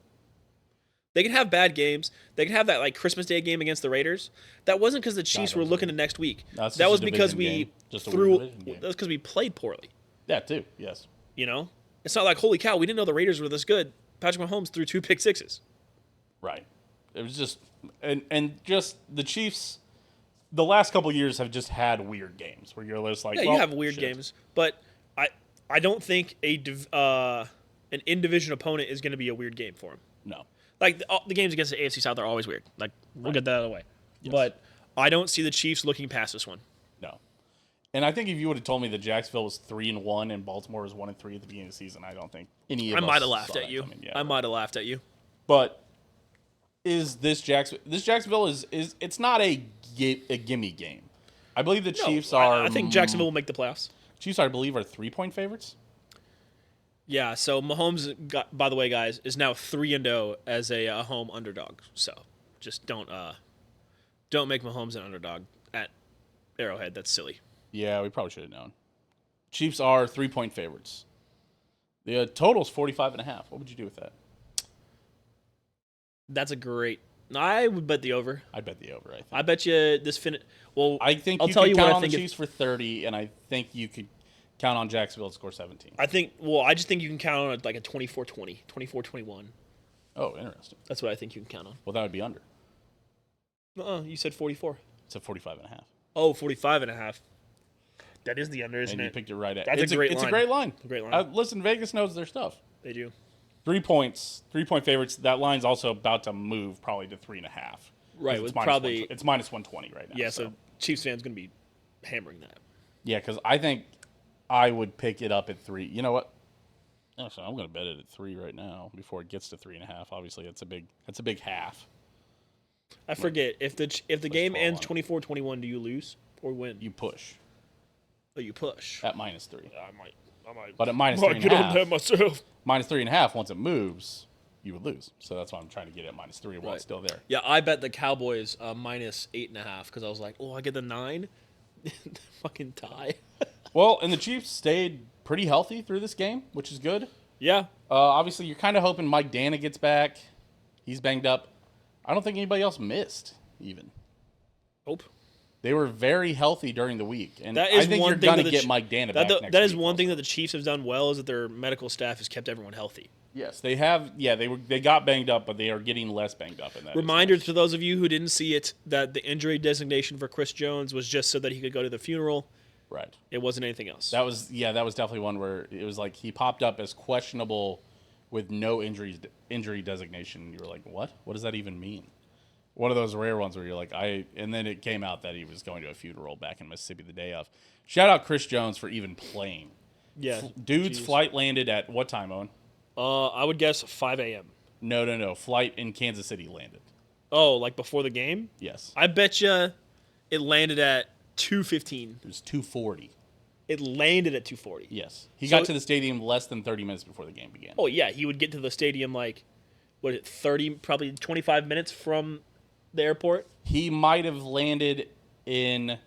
They can have bad games. They can have that like Christmas Day game against the Raiders. That wasn't because the Chiefs were looking to next week. That was because we played poorly. Yeah, too. Yes. You know, it's not like holy cow, we didn't know the Raiders were this good. Patrick Mahomes threw 2 pick sixes. Right. It was just and just the Chiefs. The last couple of years have just had weird games where you're just like, you have weird games, but I don't think an in-division opponent is going to be a weird game for him. No, like the games against the AFC South are always weird. Like we'll get that out of the way, but I don't see the Chiefs looking past this one. No, and I think if you would have told me that Jacksonville was 3-1 and Baltimore was 1-3 at the beginning of the season, I don't think any of us might have laughed at you. Yeah, I might have laughed at you, but. This Jacksonville is it's not a gimme game. I believe the Chiefs are. I think Jacksonville will make the playoffs. Chiefs, I believe, are 3-point favorites. Yeah. So Mahomes, by the way, guys, is now 3-0 as a home underdog. So just don't make Mahomes an underdog at Arrowhead. That's silly. Yeah, we probably should have known. Chiefs are 3-point favorites. The total's 45.5. What would you do with that? That's a great. I would bet the over. I'd bet the over. I think. I bet you this Well, I think I'll you tell could you count what on I the think Chiefs for 30, and I think you could count on Jacksonville to score 17. I think. Well, I just think you can count on like a 24-20, 24-21. Oh, interesting. That's what I think you can count on. Well, that would be under. You said 44. It's a 45.5. Oh, 45.5. That is the under, isn't And you it? picked it right at. That's It's a great It's line. a great line. Great line. Listen, Vegas knows their stuff. They do. 3 points, 3-point favorites. That line's also about to move probably to 3.5. Right, It's with minus probably it's minus 120 right now. Yeah, so Chiefs fans gonna be hammering that. Yeah, because I think I would pick it up at 3. You know what? Actually, I'm going to bet it at 3 right now before it gets to 3.5. Obviously, that's a big half. I forget if the game call ends on it. 24-21, do you lose or win? You push Oh, you push. at minus 3. I might. But at minus might get on that 3.5, myself. minus 3.5, once it moves, you would lose. So that's why I'm trying to get it at minus 3 while Right. it's still there. Yeah, I bet the Cowboys minus 8.5 because I was like, oh, I get the 9, fucking tie. Well, and the Chiefs stayed pretty healthy through this game, which is good. Yeah, Obviously, you're kind of hoping Mike Dana gets back. He's banged up. I don't think anybody else missed, even. hope. They were very healthy during the week, and That is I think one you're thing going that to the get Mike Dana back next That is week one thing also. that the Chiefs have done well is that their medical staff has kept everyone healthy. Yes, they have. Yeah, they got banged up, but they are getting less banged up in that. Reminder to those of you who didn't see it that the injury designation for Chris Jones was just so that he could go to the funeral. Right. It wasn't anything else. That was definitely one where it was like he popped up as questionable with no injury designation. You were like, what? What does that even mean? One of those rare ones where you're like, and then it came out that he was going to a funeral back in Mississippi the day of. Shout out Chris Jones for even playing. yeah. Dude's Jeez. flight landed at what time, Owen? I would guess 5 a.m. No. Flight in Kansas City landed. Oh, like before the game? Yes. I bet you it landed at 2:15. It was 2:40. It landed at 2:40. Yes. He So- got to the stadium less than 30 minutes before the game began. Oh yeah, he would get to the stadium like, what is it, 30, probably 25 minutes from the airport. He might have landed in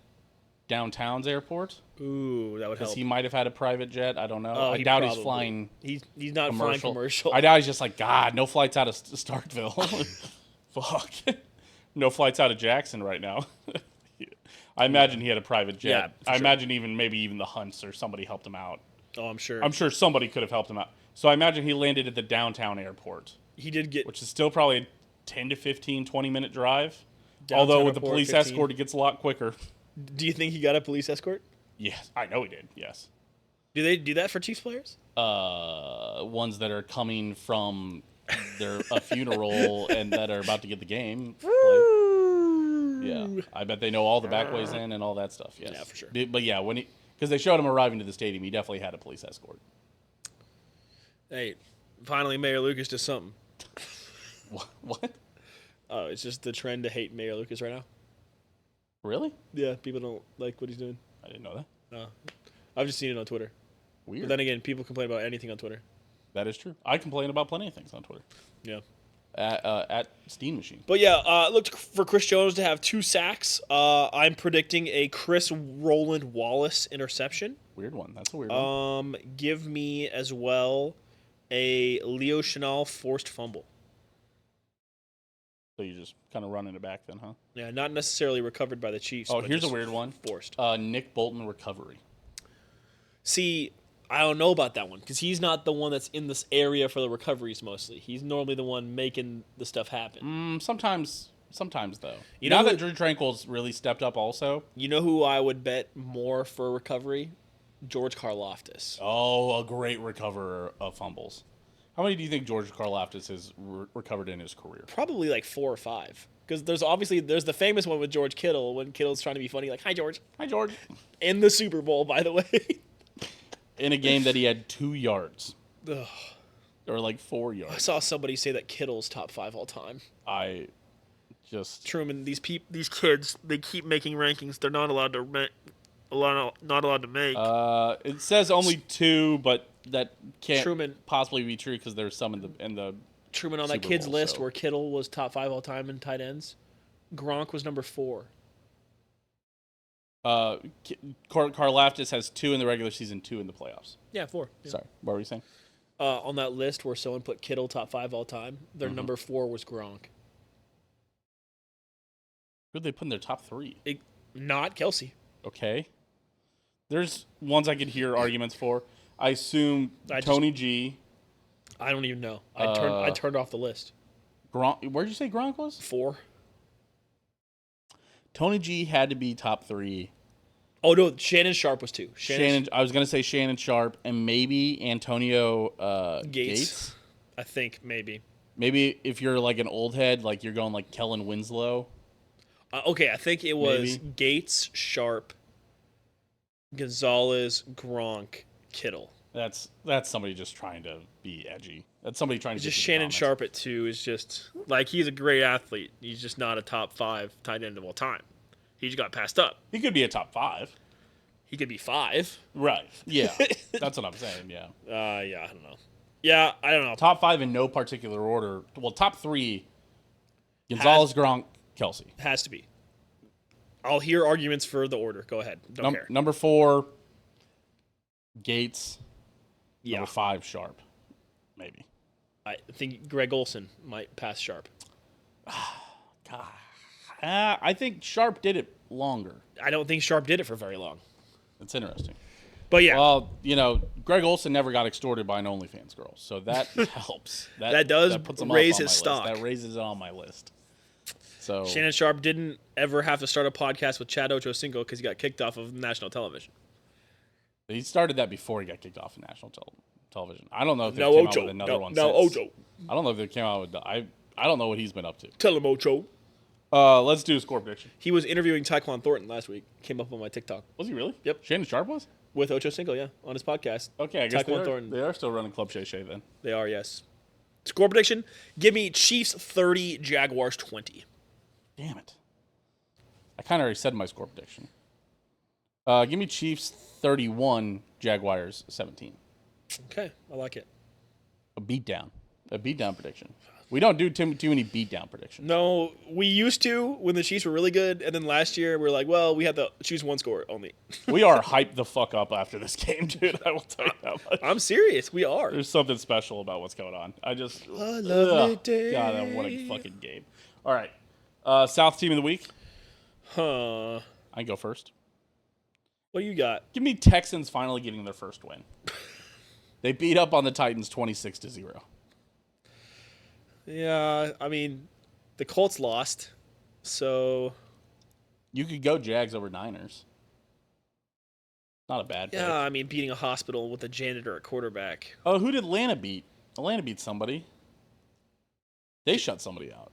downtown's airport Ooh, that would because help. he might have had a private jet. I don't know. Oh, I he doubt he's probably- flying He's not commercial. flying commercial. I doubt he's just like, God, no flights out of Starkville. Fuck. No flights out of Jackson right now. I imagine he had a private jet. Yeah, for I sure. imagine maybe even the Hunts or somebody helped him out. Oh, I'm sure. I'm sure somebody could have helped him out. So I imagine he landed at the downtown airport, He did get which is still probably a 10 to 15, 20-minute drive. Downtown Although with the airport, police 15. escort, it gets a lot quicker. Do you think he got a police escort? Yes, I know he did. Yes, Do they do that for Chiefs players? ones that are coming from a funeral and that are about to get the game. Yeah, I bet they know all the back ways in and all that stuff. Yes, Yeah, for sure. But yeah, because they showed him arriving to the stadium, he definitely had a police escort. Hey, finally Mayor Lucas does something. What? Oh, it's just the trend to hate Mayor Lucas right now. Really? Yeah, people don't like what he's doing. I didn't know that. I've just seen it on Twitter. Weird. But then again, people complain about anything on Twitter. That is true. I complain about plenty of things on Twitter. Yeah. At Steam Machine. But yeah, look for Chris Jones to have 2 sacks. I'm predicting a Chris Roland Wallace interception. Weird one. That's a weird one. Give me as well a Leo Chenal forced fumble. So you just kind of running it back then, huh? Yeah, not necessarily recovered by the Chiefs. Oh, but here's a just weird one. Forced. Nick Bolton recovery. See, I don't know about that one because he's not the one that's in this area for the recoveries mostly. He's normally the one making the stuff happen. Sometimes though. You Now know that who- Drew Tranquil's really stepped up also. You know who I would bet more for recovery? George Karlaftis. Oh, a great recoverer of fumbles. How many do you think George Karlaftis has recovered in his career? Probably like 4 or 5. Because there's the famous one with George Kittle when Kittle's trying to be funny, like, "Hi George," Hi, George. in the Super Bowl, by the way. In a game that he had 2 yards. Ugh. Or like 4 I yards. saw somebody say that Kittle's top 5 all time. I just... Truman, these kids, they keep making rankings. They're not allowed to not allowed to make. It says only 2, but that can't Truman. possibly be true because there's some in the Truman, on that Super kid's Bowl, list so- where Kittle was top 5 all time in tight ends, Gronk was number 4. Karlaftis has 2 in the regular season, 2 in the playoffs. Yeah, 4. Yeah. Sorry, what were you saying? On that list where someone put Kittle top 5 all time, their number 4 was Gronk. Who'd they put in their top 3? Not Kelsey. Okay. There's ones I could hear arguments for. I assume Tony G. I don't even know. I turned off the list. Gronk. Where'd you say Gronk was? 4. Tony G had to be top 3 Oh no, Shannon Sharp was 2. I was gonna say Shannon Sharp and maybe Antonio Gates. I think maybe. Maybe if you're like an old head, like you're going like Kellen Winslow. Okay, I think it was Maybe. Gates, Sharp, Gonzalez, Gronk, Kittle. That's somebody just trying to be edgy. That's somebody trying to Just get to the Shannon comments. Sharp at 2 is just like he's a great athlete. He's just not a top 5 tight end of all time. He just got passed up. He could be a top 5. He could be 5. Right. Yeah. That's what I'm saying. Yeah. Yeah, I don't know. Yeah, I don't know. Top 5 in no particular order. Well, top 3: Gonzalez, Gronk, Kelsey. Has to be. I'll hear arguments for the order. Go ahead. Don't care. Number 4, Gates. Yeah. Number 5, Sharp. Maybe. I think Greg Olson might pass Sharp. God. I think Sharp did it longer. I don't think Sharp did it for very long. That's interesting. But yeah. Well, Greg Olson never got extorted by an OnlyFans girl, so that helps. That does puts him raise up on his my stock. list. That raises it on my list. So Shannon Sharp didn't ever have to start a podcast with Chad Ochocinco because he got kicked off of national television. he started that before he got kicked off of national television. I don't know if they No came Ocho. out with another one. No since. Ocho. I don't know if they came out with. I don't know what he's been up to. Tell him Ocho. Let's do a score prediction. He was interviewing Tyquan Thornton last week. Came up on my TikTok. Was he really? Yep. Shannon Sharp was? With Ochocinco, yeah, on his podcast. Okay, I guess Tyquan Thornton. they are still running Club Shay Shay then. They are, yes. Score prediction: give me Chiefs 30, Jaguars 20. Damn it. I kind of already said my score prediction. Give me Chiefs 31, Jaguars 17. Okay, I like it. A beatdown prediction. We don't do too many beatdown predictions. No, we used to when the Chiefs were really good, and then last year we were like, well, we had to choose one score only. We are hyped the fuck up after this game, dude. I will tell you that much. I'm serious, we are. There's something special about what's going on. I just A lovely day. God, what a fucking game. All right. South team of the week. Huh. I can go first. What do you got? Give me Texans finally getting their first win. They beat up on the Titans 26-0. Yeah, I mean, the Colts lost, so You could go Jags over Niners. Not a bad pick. yeah, I mean, beating a hospital with a janitor at quarterback. Oh, who did Atlanta beat? Atlanta beat somebody. They shut somebody out,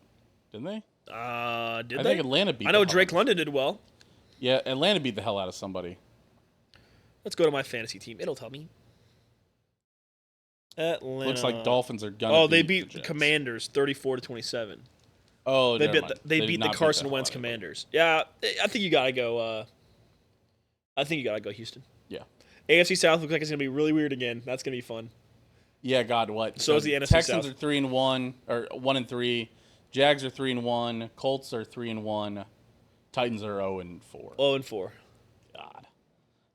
didn't they? Did I they? think Atlanta beat. I know the Drake hell out London did well. of- Yeah, Atlanta beat the hell out of somebody. Let's go to my fantasy team. It'll tell me. Atlanta. Looks like Dolphins are gonna. Oh, they beat beat the the Jets. Commanders 34-27. Oh, They never beat mind. they did beat not the Carson hell Wentz out of them. Commanders. Yeah, I think you gotta go. I think you gotta go Houston. Yeah. AFC South looks like it's gonna be really weird again. That's gonna be fun. Yeah, God, what? So is the NFC Texans South. are 3-1 or 1-3. Jags are 3-1. Colts are 3-1. Titans are 0-4. 0-4. God,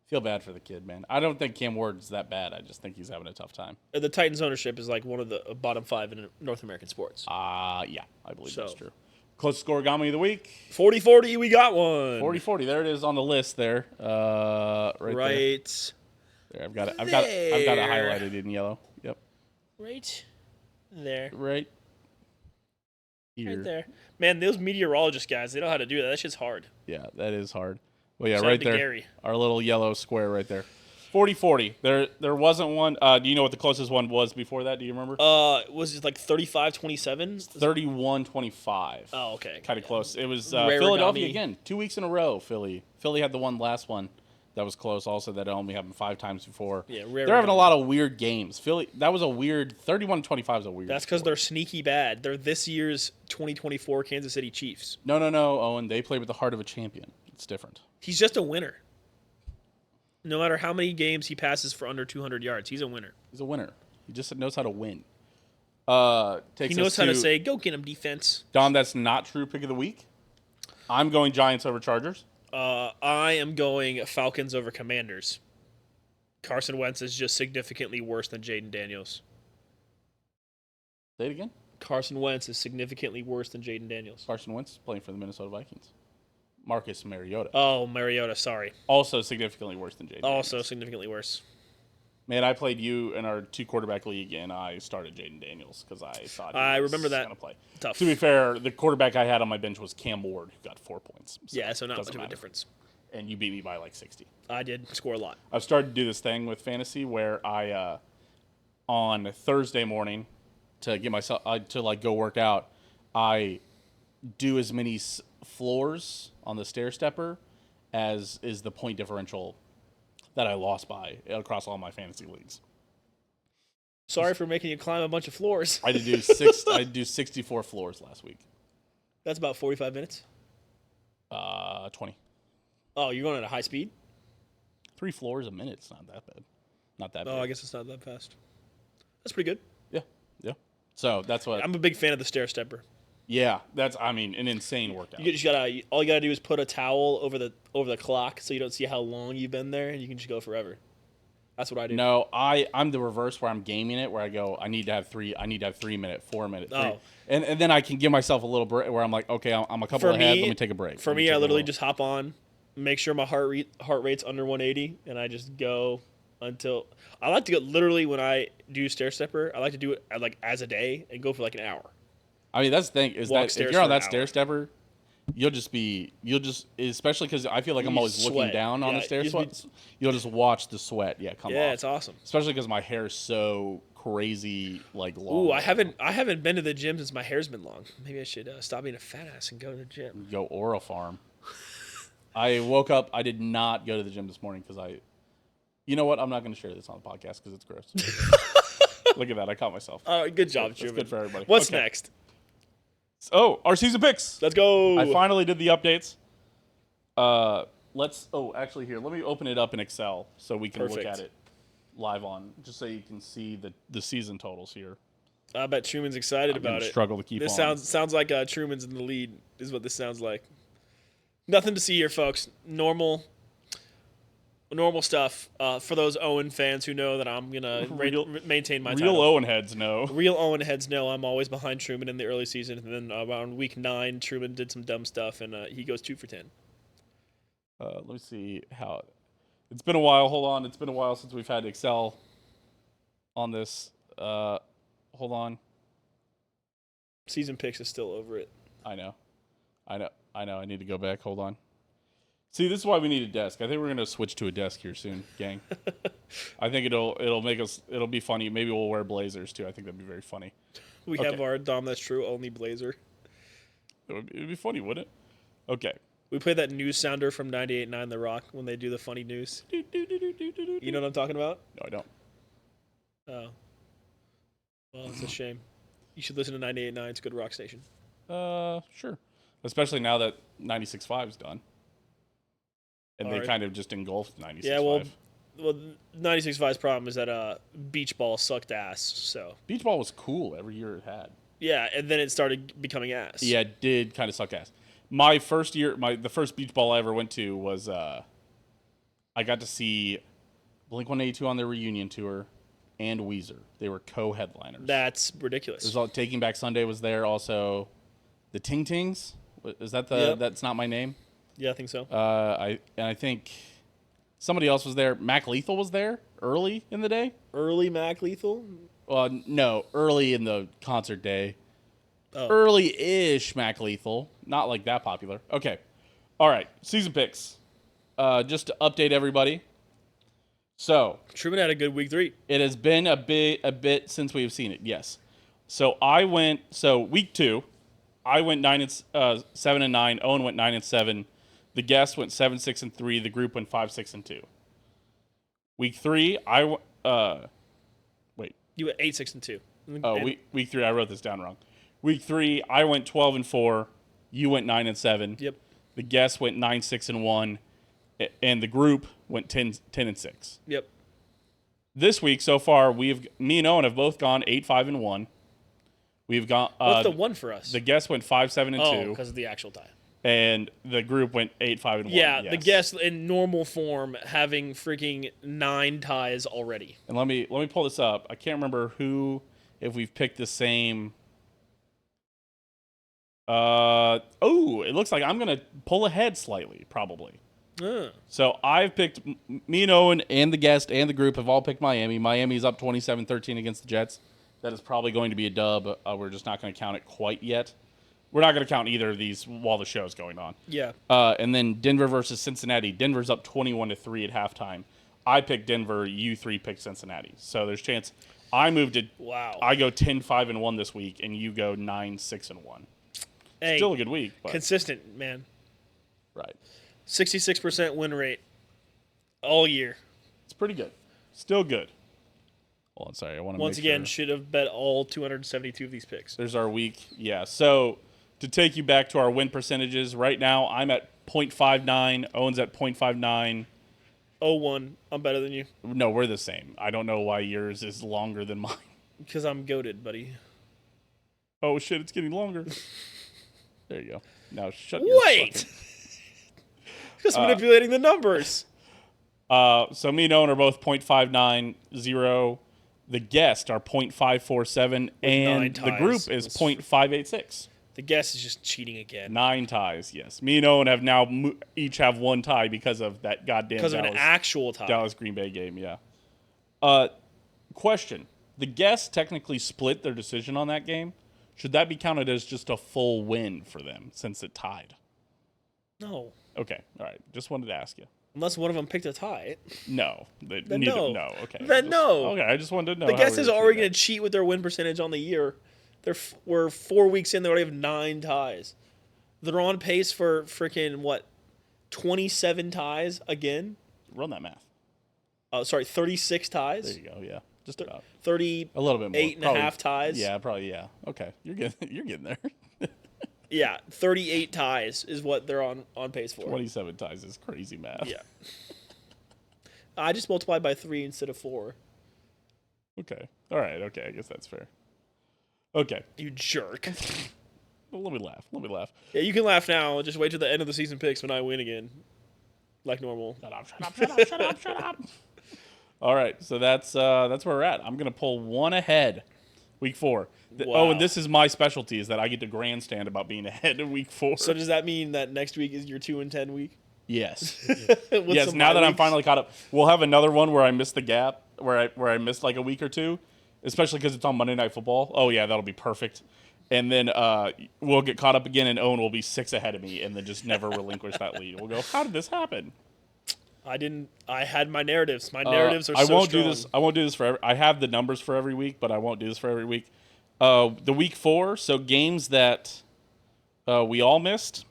feel bad for the kid, man. I don't think Cam Ward's that bad. I just think he's having a tough time. The Titans ownership is like one of the bottom 5 in North American sports. Yeah, I believe that's So. true. Close Scorigami of the week. 40-40, we got one. 40-40. There it is on the list there. Right there. I've got it highlighted in yellow. Yep. right there. Right here. Right there. Man, those meteorologist guys, they know how to do that. That shit's hard. Yeah, that is hard. Well, yeah, Shout out right to there. Gary. Our little yellow square right there. 40-40. There wasn't one. Do you know what the closest one was before that? Do you remember? Was it like 35-27? 31-25. Oh, okay. Kind of close. It was Rarigami. Philadelphia again. 2 weeks in a row, Philly. Philly had the last one that was close also that only happened 5 times before. Yeah, They're having a Rarigami. lot of weird games. Philly, that was a weird 31-25 is a weird. That's because score. they're sneaky bad. They're this year's 2024 Kansas City Chiefs. No, Owen. They play with the heart of a champion. It's different. He's just a winner. No matter how many games he passes for under 200 yards, he's a winner. He's a winner. He just knows how to win. He knows how to say, go get him, defense. Dom, that's not true pick of the week. I'm going Giants over Chargers. I am going Falcons over Commanders. Carson Wentz is just significantly worse than Jaden Daniels. Say it again. Carson Wentz is significantly worse than Jaden Daniels. Carson Wentz is playing for the Minnesota Vikings. Marcus Mariota. Oh, Mariota, sorry. Also significantly worse than Jaden. Also Daniels. significantly worse. Man, I played you in our 2-quarterback league, and I started Jaden Daniels because I thought I he was remember that. gonna play. Tough. To be fair, the quarterback I had on my bench was Cam Ward, who got 4 points. Yeah, so not much doesn't of a matter. difference. and you beat me by like 60. I did score a lot. I've started to do this thing with fantasy where I, on Thursday morning, to get myself to like go work out, I do as many floors on the stair stepper as is the point differential that I lost by across all my fantasy leagues. Sorry for making you climb a bunch of floors. I had to do I do 64 floors last week. That's about 45 minutes. 20. Oh, you're going at a high speed? 3 floors a minute. It's not that bad. Not that bad. Oh, I guess it's not that fast. That's pretty good. Yeah. So that's what. I'm a big fan of the stair stepper. Yeah, that's an insane workout. You just gotta all you gotta do is put a towel over the clock so you don't see how long you've been there, and you can just go forever. That's what I do. No, I'm the reverse where I'm gaming it, where I go, I need to have 3 minute, 4 minute, 3. Oh. And then I can give myself a little break where I'm like, okay, I'm a couple ahead, let me take a break. For me, I literally just hop on, make sure my heart rate's under 180, and I just go until I like to go literally when I do stair stepper, I like to do it like as a day and go for like an hour. I mean, that's the thing is Walk that stairs if you're on for an that stair stepper, you'll just especially because I feel like I'm always looking sweat. down on Yeah, the stair sweat. You'll just watch the sweat, come off. Yeah, it's awesome. Especially because my hair is so crazy, like long. Ooh, I haven't been to the gym since my hair's been long. Maybe I should stop being a fat ass and go to the gym. Go Aura Farm. I woke up. I did not go to the gym this morning because you know what? I'm not going to share this on the podcast because it's gross. Look at that. I caught myself. Good job, That's Truman. good for everybody. What's Okay. next? Oh, our season picks. Let's go. I finally did the updates. Actually, here, let me open it up in Excel so we can look Perfect. at it live on, just so you can see the season totals here. I bet Truman's excited I'm gonna about it. struggle to keep This on. sounds like Truman's in the lead. Is what this sounds like. Nothing to see here, folks. Normal stuff for those Owen fans who know that I'm gonna maintain my Real title. Owen heads know. Real Owen heads know I'm always behind Truman in the early season, and then around week 9, Truman did some dumb stuff, and he goes 2 for 10. Let me see how. It's been a while. Hold on. It's been a while since we've had Excel on this. Hold on. Season picks is still over it. I know. I need to go back. Hold on. See, this is why we need a desk. I think we're gonna switch to a desk here soon, gang. I think it'll be funny. Maybe we'll wear blazers too. I think that'd be very funny. We Okay. have our Dahm That's True only blazer. It'd be funny, wouldn't it? Okay. We play that news sounder from 98.9 The Rock when they do the funny news. You know what I'm talking about? No, I don't. Oh. Well, it's a shame. You should listen to 98.9. It's a good rock station. Sure. Especially now that 96.5 is done. And they Alright. kind of just engulfed 96.5. Yeah, well, 96.5's problem is that beach ball sucked ass. So Beach ball was cool every year it had. yeah, and then it started becoming ass. Yeah, it did kind of suck ass. My first year, the first beach ball I ever went to was I got to see Blink-182 on their reunion tour and Weezer. They were co-headliners. That's ridiculous. There's all Taking Back Sunday was there also. The Ting Tings, is that Yep. That's Not My Name? Yeah, I think so. I think somebody else was there. Mac Lethal was there early in the day. Early Mac Lethal. No, early in the concert day. Oh. Early-ish Mac Lethal. Not like that popular. Okay. All right. Season picks. Just to update everybody. So Truman had a good week 3. it has been a bit since we've seen it. Yes. So week 2, I went 7-9. Owen went 9-7. The guest went 7-6-3. The group went 5-6-2. Week 3, wait. You went 8-6-2. Oh, week 3, I wrote this down wrong. Week 3, I went 12-4. You went 9-7. Yep. The guest went 9-6-1, and the group went 10-6. Yep. This week so far, me and Owen have both gone 8-5-1. We've gone. What's the one for us? The guest went 5-7-2. Oh, because of the actual tie. And the group went 8-5-1. Yeah, yes. the guest in normal form having freaking 9 ties already. And let me pull this up. I can't remember if we've picked the same. It looks like I'm gonna pull ahead slightly, probably. So I've picked me and Owen and the guest and the group have all picked Miami. Miami's up 27-13 against the Jets. That is probably going to be a dub. We're just not going to count it quite yet. We're not going to count either of these while the show's going on. Yeah. And then Denver versus Cincinnati. Denver's up 21-3 at halftime. I picked Denver. You three picked Cincinnati. So there's a chance I moved it. Wow. I go 10-5-1 this week, and you go 9-6-1. Hey, Still a good week, but consistent, man. right. 66% win rate all year. It's pretty good. Still good. Hold on, sorry. I want to Once make again, sure. should have bet all 272 of these picks. There's our week. Yeah. So to take you back to our win percentages, right now I'm at 0.59. Owen's at 0.59. 0-1. I'm better than you No, we're the same. I don't know why yours is longer than mine. because I'm goated, buddy. Oh shit, it's getting longer. There you go. Now shut your Wait. fucking... Just manipulating the numbers. So me and Owen are both 0.590. The guest are 0.547, and the group is 0.586. The guess is just cheating again. 9 ties, yes. Me and Owen have now each have 1 tie because of that goddamn Because of an actual tie. Dallas Green Bay game, yeah. Question. The guests technically split their decision on that game. Should that be counted as just a full win for them since it tied? No. Okay, all right. Just wanted to ask you. Unless one of them picked a tie. No. Then neither, no. Okay. Then no. Okay, I just wanted to know. The how guest we is were already treating going to cheat with their win percentage on the year. We're 4 weeks in. They already have 9 ties. They're on pace for freaking, 27 ties again? that. Run that math. 36 ties. There you go, yeah. Just about. 38 A little bit more. and a half ties. Yeah, probably, yeah. Okay, you're getting there. Yeah, 38 ties is what they're on pace for. 27 ties is crazy math. Yeah. I just multiplied by 3 instead of 4. Okay. All right. Okay. I guess that's fair. Okay. You jerk. Well, let me laugh. Yeah, you can laugh now. Just wait till the end of the season picks when I win again. Like normal. Shut up. All right. So that's where we're at. I'm gonna pull one ahead. Week 4. Wow. Oh, and this is my specialty is that I get to grandstand about being ahead in week 4. So does that mean that next week is your 2-10 week? yes. With Yes. some Now bye that I'm weeks? finally caught up, we'll have another one where I missed the gap, where I missed like a week or two, especially because it's on Monday Night Football. Oh yeah, that'll be perfect. And then we'll get caught up again, and Owen will be 6 ahead of me, and then just never relinquish that lead. We'll go, how did this happen? I had my narratives. My narratives are so strong. I won't do this for I have the numbers for every week, but I won't do this for every week. The week 4, so games that we all missed.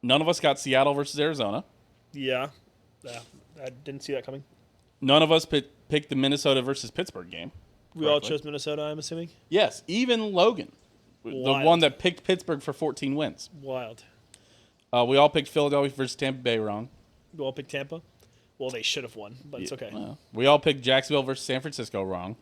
None of us got Seattle versus Arizona. Yeah. I didn't see that coming. None of us picked the Minnesota versus Pittsburgh game. We all correctly. chose Minnesota, I'm assuming. Yes, even Logan, the Wild. one that picked Pittsburgh for 14 wins. Wild. We all picked Philadelphia versus Tampa Bay wrong. We all picked Tampa. Well, they should have won, but it's okay. Well, we all picked Jacksonville versus San Francisco wrong.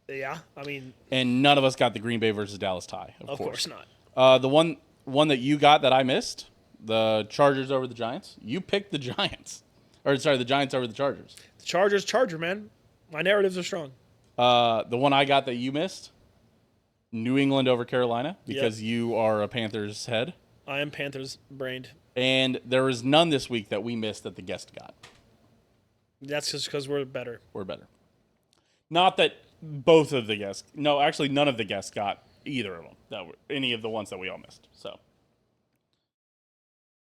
Yeah, I mean, And none of us got the Green Bay versus Dallas tie, of course not. The one that you got that I missed, the Chargers over the Giants. You picked the Giants. Or, sorry, the Giants over the Chargers. The Charger, man. My narratives are strong. The one I got that you missed, New England over Carolina, because you are a Panthers head. I am Panthers brained. And there is none this week that we missed that the guest got. That's just because we're better. We're better. Not that both of the guests. No, actually, none of the guests got either of them. Any of the ones that we all missed. So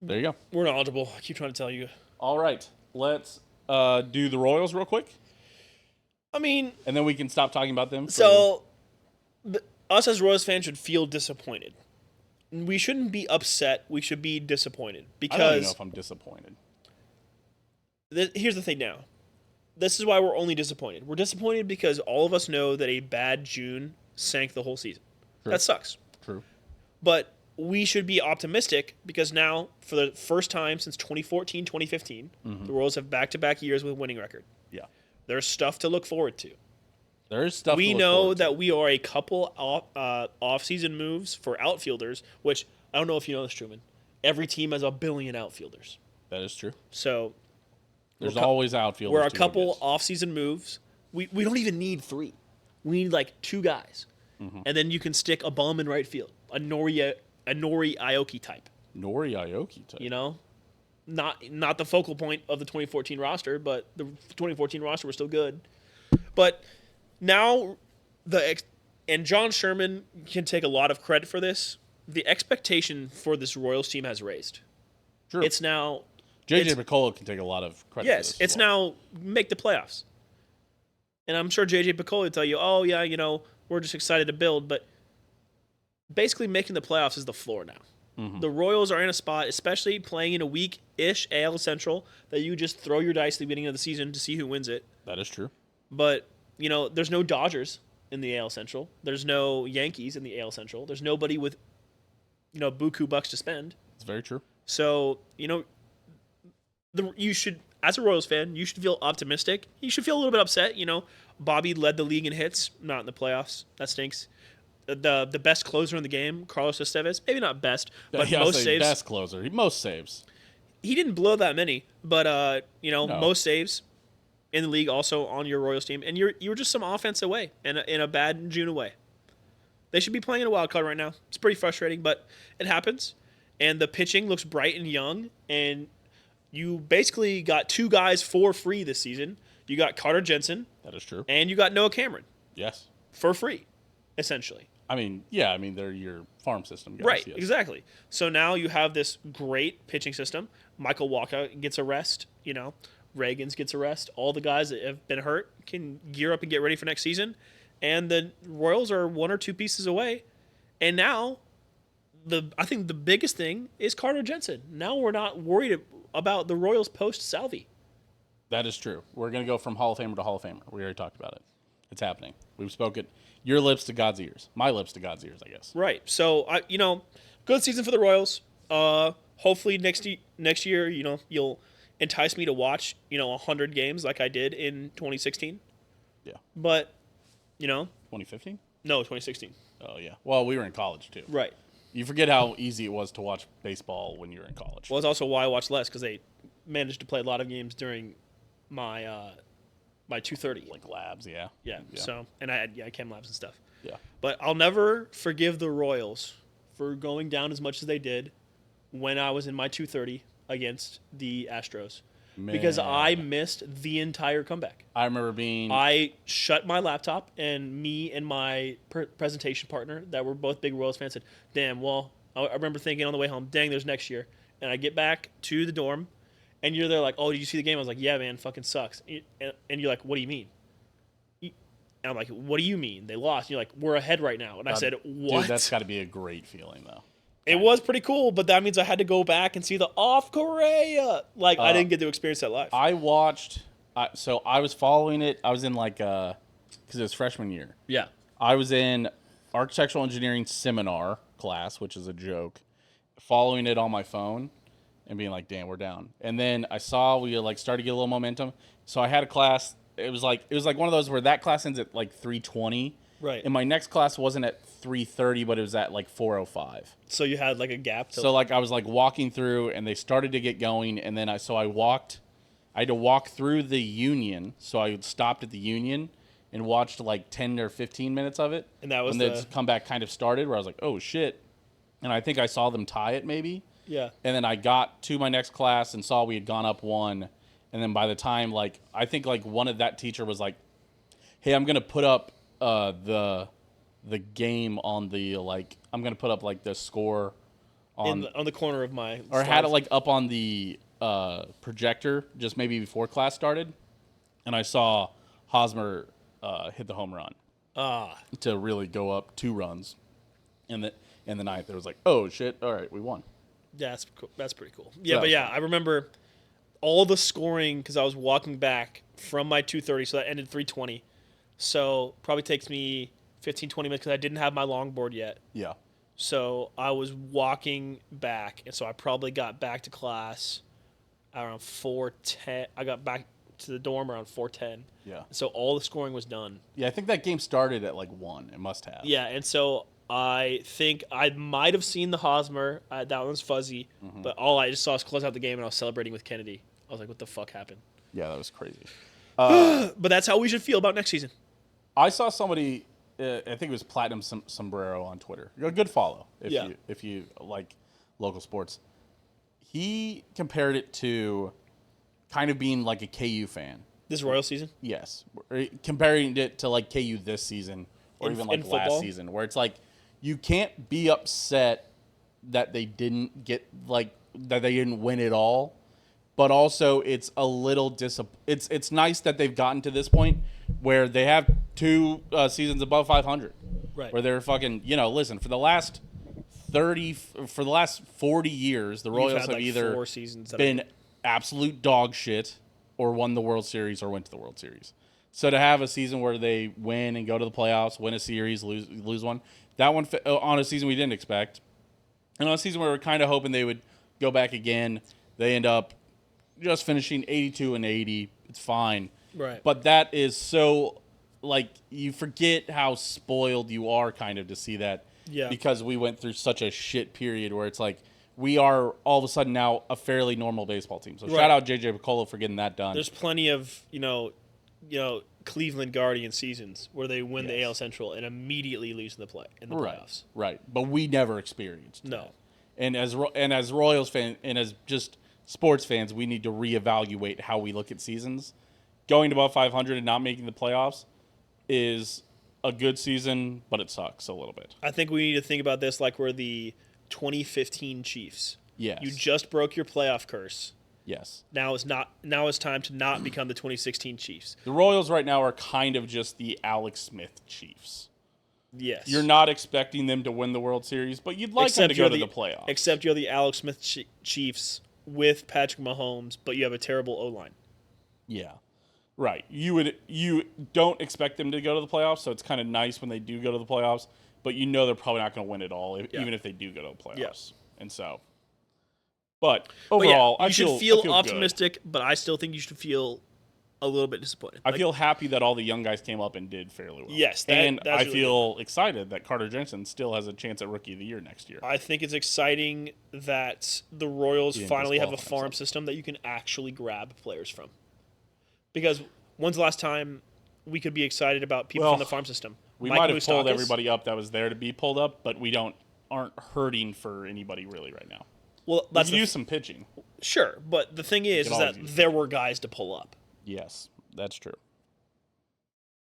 there you go. We're knowledgeable. I keep trying to tell you. All right, let's do the Royals real quick, I mean, and then we can stop talking about them. so us as Royals fans should feel disappointed. We shouldn't be upset. We should be disappointed I don't even know because if I'm disappointed. here's the thing now. This is why we're only disappointed. We're disappointed because all of us know that a bad June sank the whole season. True. That sucks. True. But we should be optimistic because now, for the first time since 2014, 2015, the Royals have back-to-back years with a winning record. Yeah, There's stuff to look forward to. there is stuff. We to look know forward to. that we are a couple off-season moves for outfielders, which I don't know if you know this, Truman. Every team has a billion outfielders. That is true. So There's always outfielders. we're a to go couple against. off-season moves. We don't even need 3. We need like 2 guys. And then you can stick a bum in right field, a Nori Aoki type. Nori Aoki type. You know, not the focal point of the 2014 roster, but the 2014 roster was still good. But now and John Sherman can take a lot of credit for this. the expectation for this Royals team has raised. True. It's now JJ Picollo can take a lot of credit for yes, this. it's now make the playoffs. And I'm sure JJ Picollo will tell you, oh yeah, we're just excited to build, but basically making the playoffs is the floor now. Mm-hmm. The Royals are in a spot, especially playing in a weak-ish AL Central, that you just throw your dice at the beginning of the season to see who wins it. That is true. But, there's no Dodgers in the AL Central. There's no Yankees in the AL Central. There's nobody with, buku bucks to spend. It's very true. So, you should, as a Royals fan, you should feel optimistic. You should feel a little bit upset. Bobby led the league in hits, not in the playoffs. That stinks. The best closer in the game, Carlos Estevez, maybe not best, but most saves. Best closer, most saves. He didn't blow that many, but No. most saves in the league also on your Royals team, and you were just some offense away and in a bad June away. They should be playing in a wild card right now. It's pretty frustrating, but it happens. And the pitching looks bright and young, and you basically got two guys for free this season. You got Carter Jensen. That is true. And you got Noah Cameron. Yes. For free, essentially. They're your farm system guys. Right, yes. exactly. So now you have this great pitching system. Michael Wacha gets a rest, Reagans gets a rest. All the guys that have been hurt can gear up and get ready for next season. And the Royals are one or two pieces away. And now, I think the biggest thing is Carter Jensen. Now we're not worried about the Royals post-Salvi. That is true. We're going to go from Hall of Famer to Hall of Famer. We already talked about it. It's happening. We've spoken your lips to God's ears. My lips to God's ears, I guess. Right. So, good season for the Royals. Hopefully next year, you'll entice me to watch, 100 games like I did in 2016. Yeah. But, 2015? No, 2016. Oh, yeah. Well, we were in college, too. Right. You forget how easy it was to watch baseball when you were in college. Well, it's also why I watched less, because they managed to play a lot of games during my 2:30. Like labs, yeah. Yeah. So, and I had chem labs and stuff. Yeah. But I'll never forgive the Royals for going down as much as they did when I was in my 2:30 against the Astros. Man. Because I missed the entire comeback. I remember I shut my laptop, and me and my presentation partner, that were both big Royals fans, said, damn, well, I remember thinking on the way home, dang, there's next year. And I get back to the dorm, and you're there like, oh, did you see the game? I was like, yeah, man, fucking sucks. And you're like, what do you mean? And I'm like, what do you mean? They lost. And you're like, we're ahead right now. And I said, what? Dude, that's got to be a great feeling, though. It was pretty cool, but that means I had to go back and see the off Korea. I didn't get to experience that live. I watched, so I was following it. I was in because it was freshman year. Yeah. I was in architectural engineering seminar class, which is a joke, following it on my phone and being like, damn, we're down. And then I saw we started to get a little momentum. So I had a class. It was like one of those where that class ends at 3:20. Right. And my next class wasn't at 3:30, but it was at 4:05. So you had a gap. So I was walking through, and they started to get going, and then I had to walk through the Union. So I stopped at the Union and watched 10 or 15 minutes of it. And that was when the comeback kind of started, where I was like, oh shit. And I think I saw them tie it maybe. Yeah. And then I got to my next class and saw we had gone up one. And then by the time I think one of that teacher was like, hey, I'm gonna put up the game on the I'm gonna put up the score on the corner of my or slides. had it up on the projector just maybe before class started, and I saw Hosmer hit the home run to really go up 2 runs, and in the ninth it was oh shit, all right, we won. Yeah, that's pretty cool. Yeah, but yeah, I remember all the scoring because I was walking back from my 2:30, so that ended 3:20. So probably takes me 15, 20 minutes because I didn't have my longboard yet. Yeah. So I was walking back, and so I probably got back to class around 4:10. I got back to the dorm around 4:10. Yeah. So all the scoring was done. Yeah, I think that game started at 1. It must have. Yeah, and so I think I might have seen the Hosmer. That one's fuzzy, but all I just saw was close out the game, and I was celebrating with Kennedy. I was like, what the fuck happened? Yeah, that was crazy. But that's how we should feel about next season. I saw somebody, I think it was Platinum Sombrero on Twitter. A good follow if you like local sports. He compared it to kind of being like a KU fan. This Royal season? Yes. Comparing it to KU this season or even last football? season, where it's you can't be upset that they didn't get that they didn't win it all, but also it's a little it's nice that they've gotten to this point where they have 2 seasons above 500, Right. where they're fucking listen, for the last 40 years the Royals had have either 4 seasons that been absolute dog shit or won the World Series or went to the World Series. So to have a season where they win and go to the playoffs, win a series, lose one, that one on a season we didn't expect, and on a season where we're kind of hoping they would go back again, they end up just finishing 82 and 80. It's fine. Right. But that is so, you forget how spoiled you are kind of to see that. Yeah. Because we went through such a shit period where it's like we are all of a sudden now a fairly normal baseball team. So shout out JJ Piccolo for getting that done. There's plenty of, Cleveland Guardian seasons where they win the AL Central and immediately lose in the playoffs. Right. But we never experienced No. that. And as Royals fans and as just sports fans, we need to reevaluate how we look at seasons. Going to above 500 and not making the playoffs is a good season, but it sucks a little bit. I think we need to think about this like we're the 2015 Chiefs. Yes. You just broke your playoff curse. Yes. Now is time to not become the 2016 Chiefs. The Royals right now are kind of just the Alex Smith Chiefs. Yes. You're not expecting them to win the World Series, but you'd like them to go to the playoffs. Except you're the Alex Smith Chiefs with Patrick Mahomes, but you have a terrible O-line. Yeah. Right. You don't expect them to go to the playoffs, so it's kind of nice when they do go to the playoffs, but they're probably not going to win it all, even if they do go to the playoffs. Yeah. And so, but overall, you should feel I feel optimistic, but I still think you should feel a little bit disappointed. I feel happy that all the young guys came up and did fairly well. Yes, and that's I really feel excited that Carter Jensen still has a chance at Rookie of the Year next year. I think it's exciting that the Royals finally have a disqualify farm himself. system that you can actually grab players from. Because when's the last time we could be excited about people from the farm system? We Mike might have pulled Moustakas? everybody up that was there to be pulled up, but we aren't hurting for anybody really right now. Well, We that's could use some pitching. sure, but the thing is could that always use there were guys to pull up. Yes, that's true.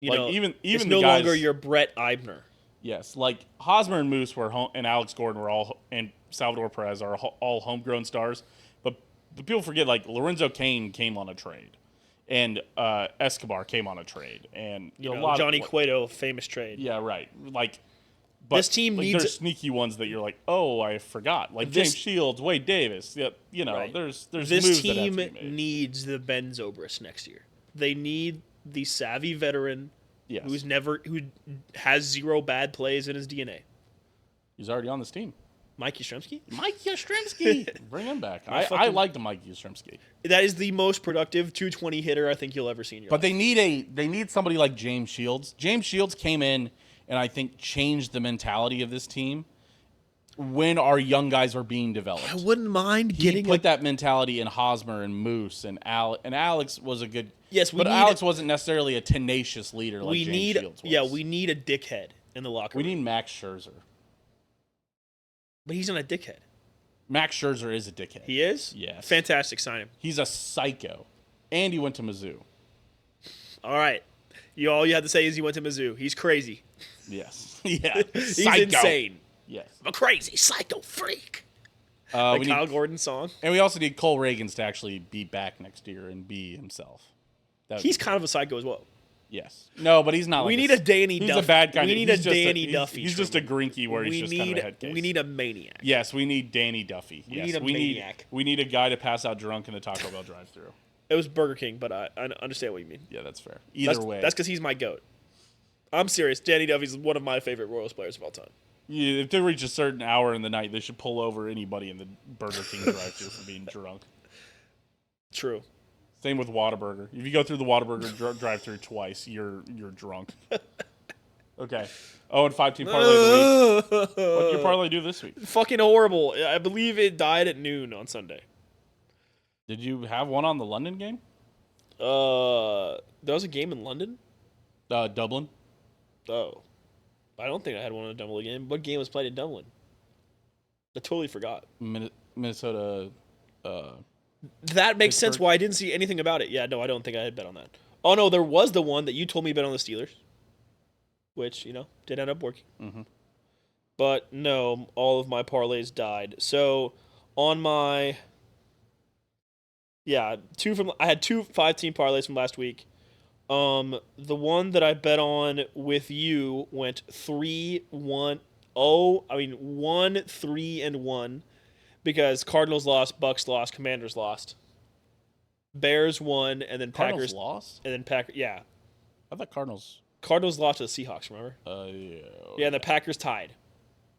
You Like, know, even it's the no guys- longer your Brett Eibner. Yes, like Hosmer and Moose and Alex Gordon and Salvador Perez are all homegrown stars, but people forget Lorenzo Cain came on a trade, and Escobar came on a trade, and You a know, lot Johnny of, Cueto, famous trade. Yeah, right. But This team needs there's sneaky ones that you're like, oh, I forgot. Like This- James Shields, Wade Davis. Yeah, Right. there's This moves that have team to be made. needs the Ben Zobrist next year. They need the savvy veteran Yes, who has 0 bad plays in his DNA. he's already on this team. Mike Yastrzemski? Mike Yastrzemski, bring him back. I fucking- liked Mike Yastrzemski. That is the most productive 220 hitter I think you'll ever see in your But life. they need somebody like James Shields. James Shields came in and I think changed the mentality of this team when our young guys are being developed. I wouldn't mind He getting put that mentality in Hosmer and Moose and Alex was a good. Yes, we but need Alex wasn't necessarily a tenacious leader like James Shields was. we need a dickhead in the locker We room. need Max Scherzer. But he's not a dickhead. Max Scherzer is a dickhead. He is? Yes. Fantastic, sign him. He's a psycho, and he went to Mizzou. All right. All you have to say is he went to Mizzou. He's crazy. Yes. Yeah. He's Psycho. insane. Yes. I'm a crazy psycho freak. We Like need Kyle Gordon's song. And we also need Cole Reagans to actually be back next year and be himself. He's kind of a psycho as well. Yes. No, but he's not. We like need a Danny He's Duffy. a bad kind We of. need a he's just Danny Duffy. He's just a grinky where he's just kind of a head case. We need a maniac. Yes, we need Danny Duffy. We Yes, need a maniac. We need a guy to pass out drunk in the Taco Bell drive-through. It was Burger King, but I understand what you mean. Yeah, that's fair. Either way, That's because he's my goat. I'm serious. Danny Duffy's one of my favorite Royals players of all time. yeah, if they reach a certain hour in the night, they should pull over anybody in the Burger King drive-through for being drunk. True. Same with Whataburger. If you go through the Whataburger drive-through twice, you're drunk. Okay. Oh, and 5-team parlay of the week. What did your parlay do this week? Fucking horrible. I believe it died at noon on Sunday. Did you have one on the London game? There was a game in London? Dublin. Oh. I don't think I had one on a Dublin game. What game was played in Dublin? I totally forgot. Minnesota. That makes sense Pittsburgh. why I didn't see anything about it. Yeah, no, I don't think I had bet on that. Oh, no, there was the one that you told me bet on the Steelers, which, did end up working. But no, all of my parlays died. So on my I had two 5-team parlays from last week. The one that I bet on with you went 3-1. Oh, I mean 1-3-1 because Cardinals lost, Bucks lost, Commanders lost. Bears won, and then Cardinals Packers lost? and then Packers. Yeah, I thought Cardinals. Cardinals lost to the Seahawks. Remember? Yeah. Yeah, and the Packers tied.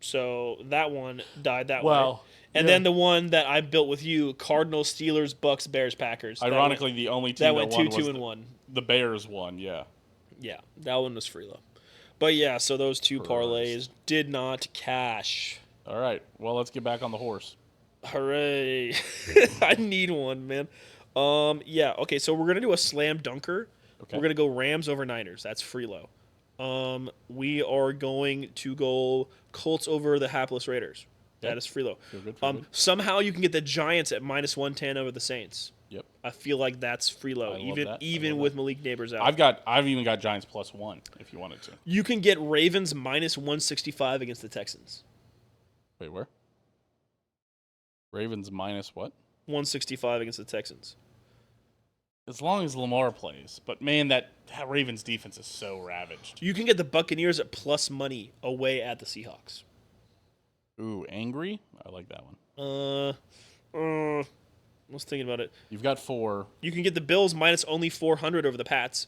So that one died that way. Well, And yeah. then the one that I built with you, Cardinals, Steelers, Bucks, Bears, Packers. Ironically, the only team that went won 2-2 was and 1. the Bears won. Yeah. Yeah, that one was free low. But yeah, so those two Christ. parlays did not cash. All right. Well, let's get back on the horse. Hooray. I need one, man. Yeah, okay, so we're going to do a slam dunker. Okay. We're going to go Rams over Niners. That's free low. We are going to go Colts over the hapless Raiders. Yep. That is free low. Feel good, feel good. Somehow you can get the Giants at -110 over the Saints. Yep. I feel like that's free low, I love even that. I even love with Malik Neighbors out. I've even got Giants +1 if you wanted to. You can get Ravens -165 against the Texans. Wait, where? Ravens minus what? 165 against the Texans. As long as Lamar plays. But man, that Ravens defense is so ravaged. You can get the Buccaneers at plus money away at the Seahawks. Ooh, angry? I like that one. I was thinking about it. You've got 4. You can get the Bills minus only 400 over the Pats.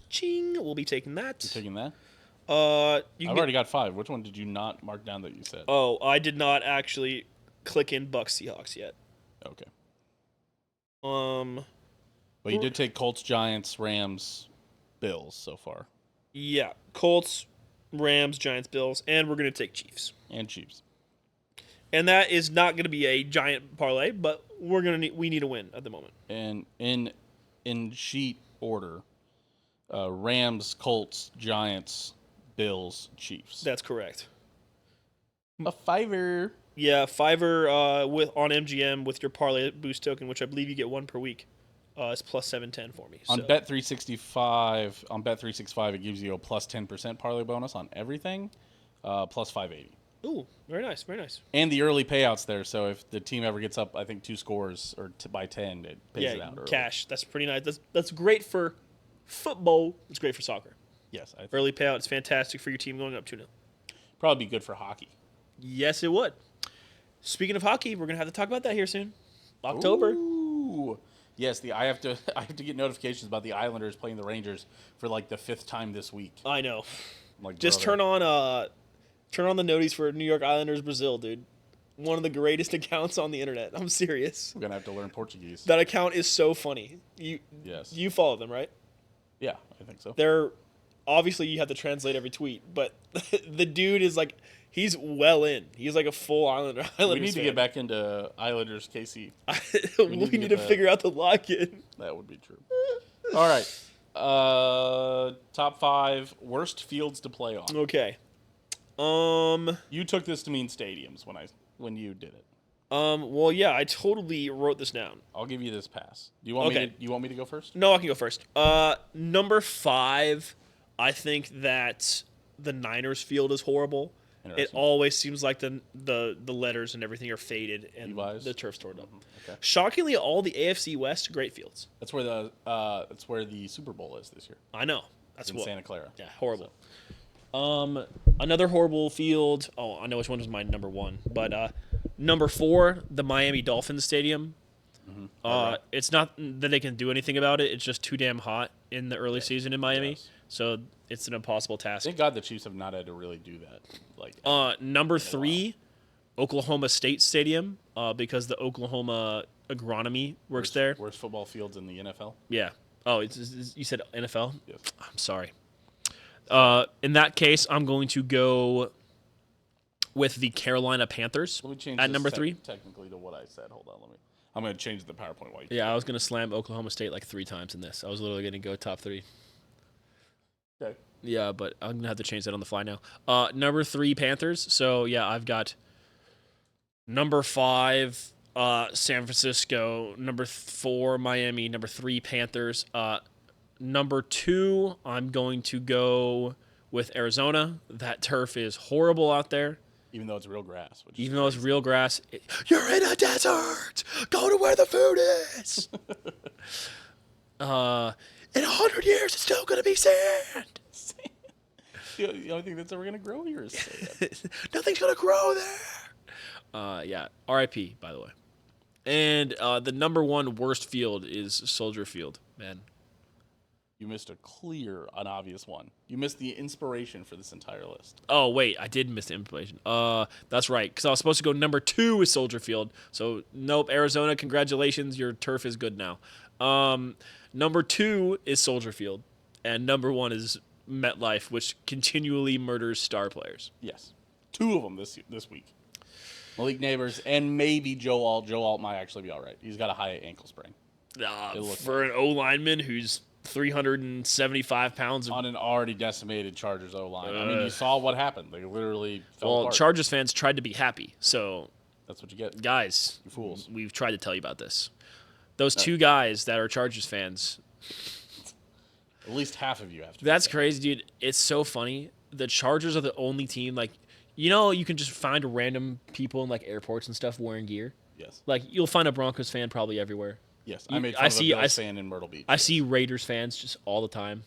Ching, we'll be taking that. You taking that? You I've already got 5. Which one did you not mark down that you said? Oh, I did not actually click in Bucks Seahawks yet. Okay. But you did take Colts, Giants, Rams, Bills so far. Yeah, Colts, Rams, Giants, Bills, and we're going to take Chiefs. And Chiefs. And that is not going to be a giant parlay, but we need a win at the moment. And in sheet order, Rams, Colts, Giants, Bills, Chiefs. That's correct. A fiver. Yeah, fiver with on MGM with your parlay boost token, which I believe you get one per week. It's plus 710 for me. On so. Bet365, it gives you a plus 10% parlay bonus on everything, plus 580. Ooh, very nice, very nice. And the early payouts there, so if the team ever gets up, I think 2 scores or by 10, it pays it out early. Cash. That's pretty nice. That's great for football. It's great for soccer. Yes, I think Early payout is fantastic for your team going up 2-0. probably be good for hockey. Yes, it would. Speaking of hockey, we're gonna have to talk about that here soon. October. Ooh. Yes, I have to get notifications about the Islanders playing the Rangers for like the 5th time this week. I know. I'm like, Just brother. turn on the noties for New York Islanders Brazil, dude. One of the greatest accounts on the internet. I'm serious. We're gonna have to learn Portuguese. That account is so funny. Yes. You follow them, right? Yeah, I think so. They're obviously you have to translate every tweet, but the dude is like he's well in. He's like a full Islanders We need to fan. get back into Islanders KC. we need to figure out the login. That would be true. All right. Top 5 worst fields to play on. Okay. You took this to mean stadiums when you did it. Well, yeah, I totally wrote this down. I'll give you this pass. Do you want Okay. you want me to go first? No, I can go first. Number 5, I think that the Niners field is horrible. It Interesting. always seems like the letters and everything are faded and Levi's? the turf's torn up. Okay. Shockingly, all the AFC West great fields. That's where the Super Bowl is this year. I know. That's It's in what. Santa Clara. Yeah, horrible. Another horrible field. Oh, I know which one was my number 1, but number 4, the Miami Dolphins Stadium. Right. It's not that they can do anything about it. It's just too damn hot in the early season in Miami, Yes. so it's an impossible task. Thank God the Chiefs have not had to really do that. Like, Number 3, Oklahoma State Stadium, because the Oklahoma agronomy works there. Worst football fields in the NFL. Yeah. Oh, you said NFL? Yes. I'm sorry. In that case, I'm going to go with the Carolina Panthers Let me change at this number 3. technically to what I said. Hold on, I'm going to change the PowerPoint while you. Yeah, I was going to slam Oklahoma State like 3 times in this. I was literally going to go top 3. Okay. Yeah, but I'm going to have to change that on the fly now. Number 3, Panthers. So, yeah, I've got number 5, San Francisco. Number 4, Miami. Number 3, Panthers. Number 2, I'm going to go with Arizona. That turf is horrible out there. Even though it's real grass. Even though it's real grass, you're in a desert. Go to where the food is. In 100 years, it's still gonna be sand. The only thing that's ever gonna grow here is sand. Nothing's gonna grow there. Yeah. R.I.P. By the way. And the number one worst field is Soldier Field. Man. You missed an obvious one. You missed the inspiration for this entire list. Oh, wait, I did miss the information. That's right, because I was supposed to go number 2 is Soldier Field. So, nope, Arizona, congratulations, your turf is good now. Number 2 is Soldier Field, and number 1 is MetLife, which continually murders star players. Yes. 2 of them this week. Malik Neighbors and maybe Joe Alt. Joe Alt might actually be all right. He's got a high ankle sprain. For an O-lineman who's 375 pounds on an already decimated Chargers O-line. I mean, you saw what happened. They literally fell apart. Chargers fans tried to be happy, so that's what you get. Guys, you fools. We've tried to tell you about this. Those 2 guys that are Chargers fans. At least half of you have to. That's crazy, dude. It's so funny. The Chargers are the only team, like, you can just find random people in, like, airports and stuff wearing gear. Yes. Like, you'll find a Broncos fan probably everywhere. Yes, I made fun of a Bills fan in Myrtle Beach. I see Raiders fans just all the time.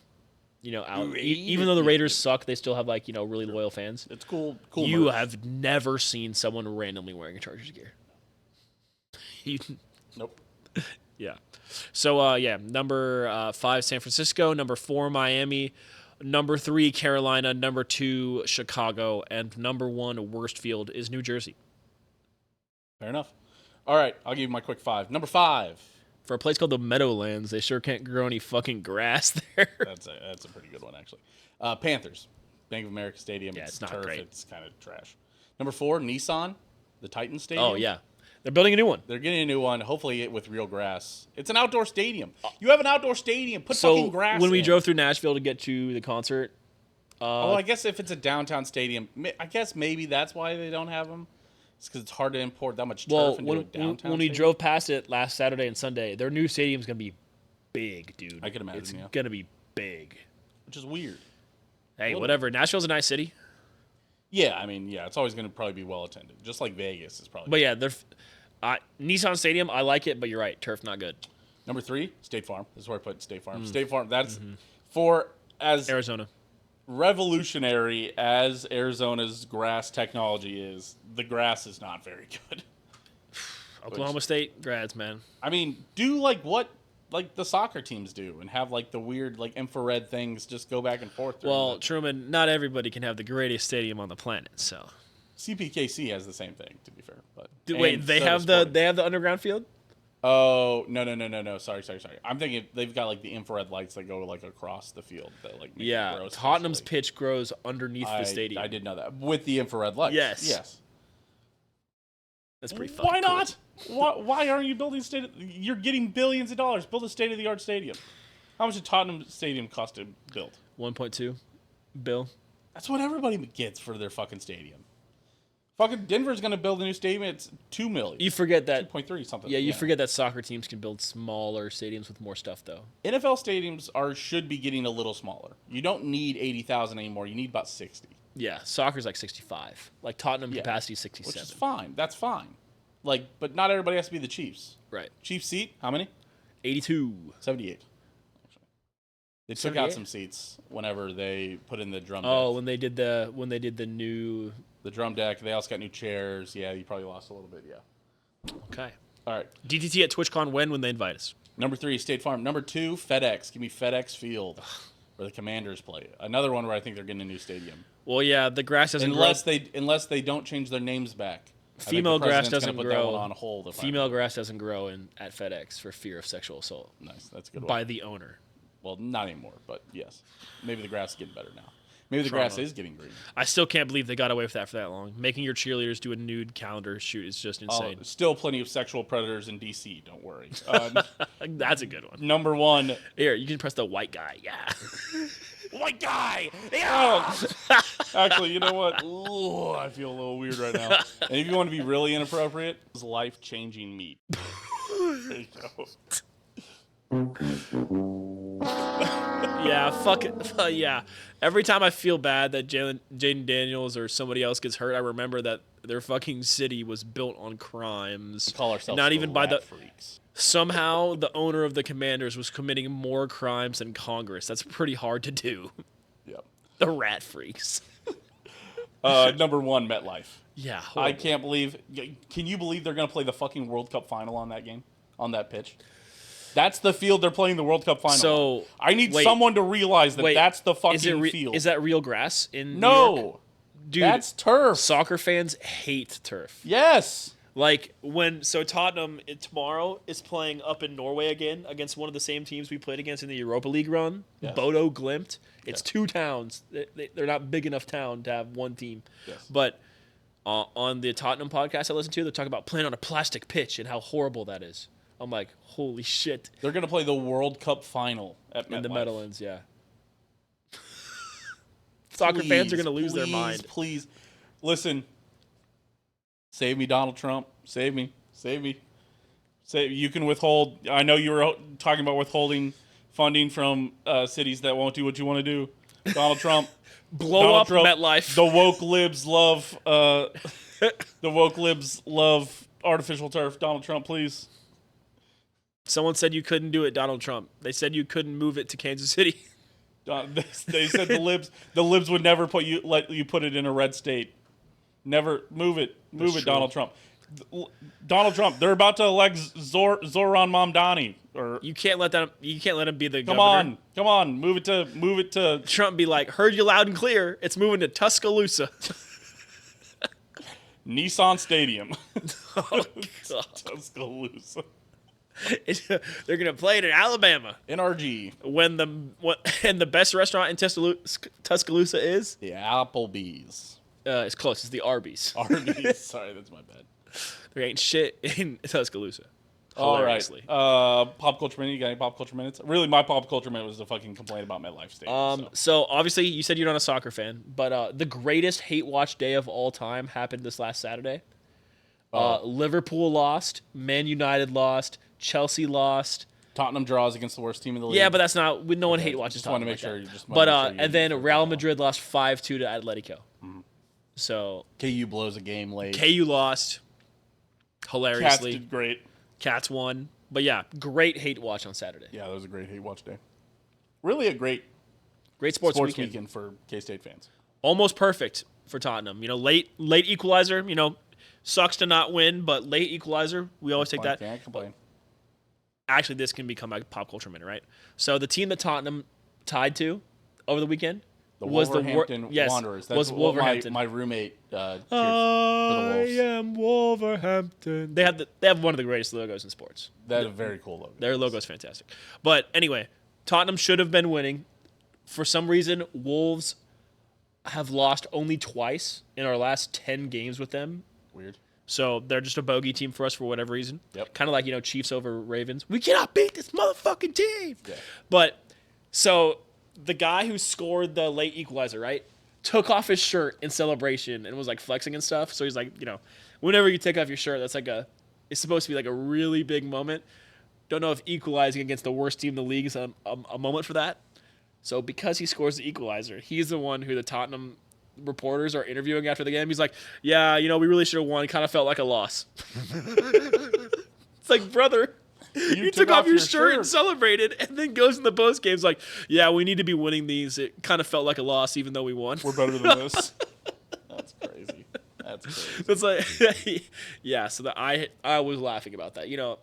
Out. Even though the Raiders suck, they still have, like, really loyal fans. It's cool. You merch. have never seen someone randomly wearing a Chargers gear. Nope. Yeah. So, number 5, San Francisco. Number 4, Miami. Number 3, Carolina. Number 2, Chicago. And number 1, worst field is New Jersey. Fair enough. All right, I'll give you my quick 5. Number 5. For a place called the Meadowlands, they sure can't grow any fucking grass there. That's a pretty good one, actually. Panthers. Bank of America Stadium. Yeah, it's not turf. great. It's kind of trash. Number 4, Nissan. The Titan Stadium. Oh, yeah. They're building a new one. They're getting a new one, hopefully with real grass. It's an outdoor stadium. You have an outdoor stadium. Put fucking grass when we in. drove through Nashville to get to the concert. I guess if it's a downtown stadium, I guess maybe that's why they don't have them. It's because it's hard to import that much turf into a downtown when we stadium. drove past it last Saturday and Sunday, their new stadium's going to be big, dude. I can imagine, It's going to be big. Which is weird. Hey, whatever. Nashville's a nice city. Yeah, I mean, it's always going to probably be well attended. Just like Vegas is probably. But yeah, Nissan Stadium, I like it, but you're right. Turf, not good. Number 3, State Farm. This is where I put State Farm. State Farm, that's for as Arizona. Revolutionary as Arizona's grass technology is, the grass is not very good. Oklahoma State grads, man. I mean, do like what like the soccer teams do and have like the weird like infrared things just go back and forth. Well, Truman, not everybody can have the greatest stadium on the planet, so. CPKC has the same thing, to be fair. But wait, they have the underground field? Oh, no. Sorry. I'm thinking they've got like the infrared lights that go like across the field that like make it grow Tottenham's pitch grows underneath the stadium. I did know that. With the infrared lights. Yes. That's pretty fucking Why cool. not? Why aren't you building you're getting billions of dollars. Build a state-of-the-art stadium. How much did Tottenham Stadium cost to build? 1.2 bill. That's what everybody gets for their fucking stadium. Fucking Denver's going to build a new stadium. It's $2 million. You forget that 2.3 something. Yeah, you forget that soccer teams can build smaller stadiums with more stuff, though. NFL stadiums should be getting a little smaller. You don't need 80,000 anymore. You need about 60. Yeah, soccer's like 65. Like Tottenham capacity is 67. Which is fine. That's fine. Like, but not everybody has to be the Chiefs. Right. Chiefs seat, how many? 82. 78. Actually. They took 78? out some seats whenever they put in the drum deck. Oh, when they did the new drum deck. They also got new chairs. Yeah, you probably lost a little bit, yeah. Okay. All right. DTT at TwitchCon when they invite us. Number 3, State Farm. Number 2, FedEx. Give me FedEx Field, where the Commanders play. Another one where I think they're getting a new stadium. Well, yeah, the grass doesn't grow. Unless they don't change their names back. Female grass doesn't put grow. That one on hold Female grass doesn't grow at FedEx for fear of sexual assault. Nice, that's a good one. By the owner. Well, not anymore, but yes. Maybe the grass is getting better now. Maybe the grass is getting green. I still can't believe they got away with that for that long. Making your cheerleaders do a nude calendar shoot is just insane. Still plenty of sexual predators in D.C., don't worry. That's a good one. Number 1. Here, you can press the white guy. Yeah. White guy! Yeah! Actually, you know what? Ooh, I feel a little weird right now. And if you want to be really inappropriate, it's life-changing meat. There you go. Yeah, fuck it. Yeah. Every time I feel bad that Jaden Daniels or somebody else gets hurt, I remember that their fucking city was built on crimes. Call ourselves Not the even by rat the. freaks. Somehow, the owner of the Commanders was committing more crimes than Congress. That's pretty hard to do. Yep. The rat freaks. Number 1, MetLife. Yeah, I horrible. can't believe. Can you believe they're going to play the fucking World Cup final on that game? On that pitch? That's the field they're playing the World Cup final So, on. I need wait, someone to realize that that's the fucking field. Is that real grass in New York? No. Dude, That's turf. soccer fans hate turf. Yes. Like Tottenham tomorrow is playing up in Norway again against one of the same teams we played against in the Europa League run, Yes. Bodo Glimt. It's Yes. 2 towns. They're not big enough town to have one team. Yes. But on the Tottenham podcast I listen to, they talk about playing on a plastic pitch and how horrible that is. I'm like, holy shit. They're going to play the World Cup final at In the MetLife. Netherlands, yeah. Soccer fans are going to lose their mind. Please. Listen. Save me, Donald Trump. Save me. Save me. You can withhold. I know you were talking about withholding funding from cities that won't do what you want to do. Donald Trump. Blow Donald up Trump, MetLife. The woke libs love. The woke libs love artificial turf. Donald Trump, please. Someone said you couldn't do it, Donald Trump. They said you couldn't move it to Kansas City. They said the libs would never let you put it in a red state. Never move it. Move That's it, true. Donald Trump. Donald Trump. They're about to elect Zoran Mamdani. Or You can't let him be the come governor. on. Move it to. Trump be like, heard you loud and clear. It's moving to Tuscaloosa. Nissan Stadium. Oh, God. Tuscaloosa. They're gonna play it in Alabama. NRG. And the best restaurant in Tuscaloosa is The Applebee's. it's close. It's the Arby's. Arby's. Sorry, that's my bad. There ain't shit in Tuscaloosa. All right. Hilariously. Pop culture minute. You got any pop culture minutes? Really, my pop culture minute was the fucking complaint about MetLife Stadium. So obviously you said you're not a soccer fan, but the greatest hate watch day of all time happened this last Saturday. Liverpool lost, Man United lost, Chelsea lost. Tottenham draws against the worst team in the league. Yeah, but that's not. No one hate watches. Just want to Tottenham make like sure that. you just. But and then Real Madrid lost 5-2 to Atletico. Mm-hmm. So KU blows a game late. KU lost. Cats Hilariously, did great. Cats won. But yeah, great hate watch on Saturday. Yeah, that was a great hate watch day. Really a great Great sports weekend. weekend for K-State fans. Almost perfect for Tottenham. Late equalizer. Sucks to not win, but late equalizer. We always take that. Can't complain. Actually, this can become a pop culture minute, right? So the team that Tottenham tied to over the weekend was Wolverhampton Wanderers. That's was what Wolverhampton. my roommate cheered for the Wolves. I am Wolverhampton. They have one of the greatest logos in sports. That's a very cool logo. Their logo is fantastic. But anyway, Tottenham should have been winning. For some reason, Wolves have lost only twice in our last 10 games with them. Weird. So they're just a bogey team for us for whatever reason. Yep. Kind of like, Chiefs over Ravens. We cannot beat this motherfucking team. Yeah. But so the guy who scored the late equalizer, right, took off his shirt in celebration and was like flexing and stuff. So he's like, whenever you take off your shirt, that's it's supposed to be like a really big moment. Don't know if equalizing against the worst team in the league is a moment for that. So because he scores the equalizer, he's the one who the Tottenham reporters are interviewing after the game. He's like, yeah, we really should have won. It kind of felt like a loss. It's like, brother, you took off your shirt and celebrated, and then goes in the post games like, yeah, we need to be winning these. It kind of felt like a loss, even though we won. We're better than this. That's crazy. That's crazy. It's like, yeah. So I was laughing about that.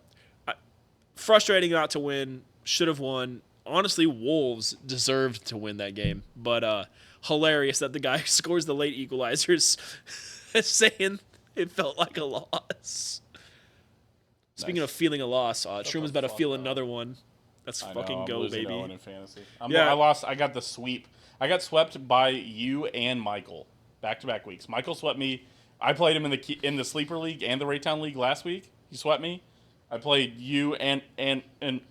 Frustrating not to win. Should have won. Honestly, Wolves deserved to win that game, but hilarious that the guy who scores the late equalizers is saying it felt like a loss. Speaking of feeling a loss, Truman's about to feel another one. Let's fucking go, baby. Owen in fantasy. Yeah. I lost. I got the sweep. I got swept by you and Michael back-to-back weeks. Michael swept me. I played him in the sleeper league and the Raytown league last week. He swept me. I played you and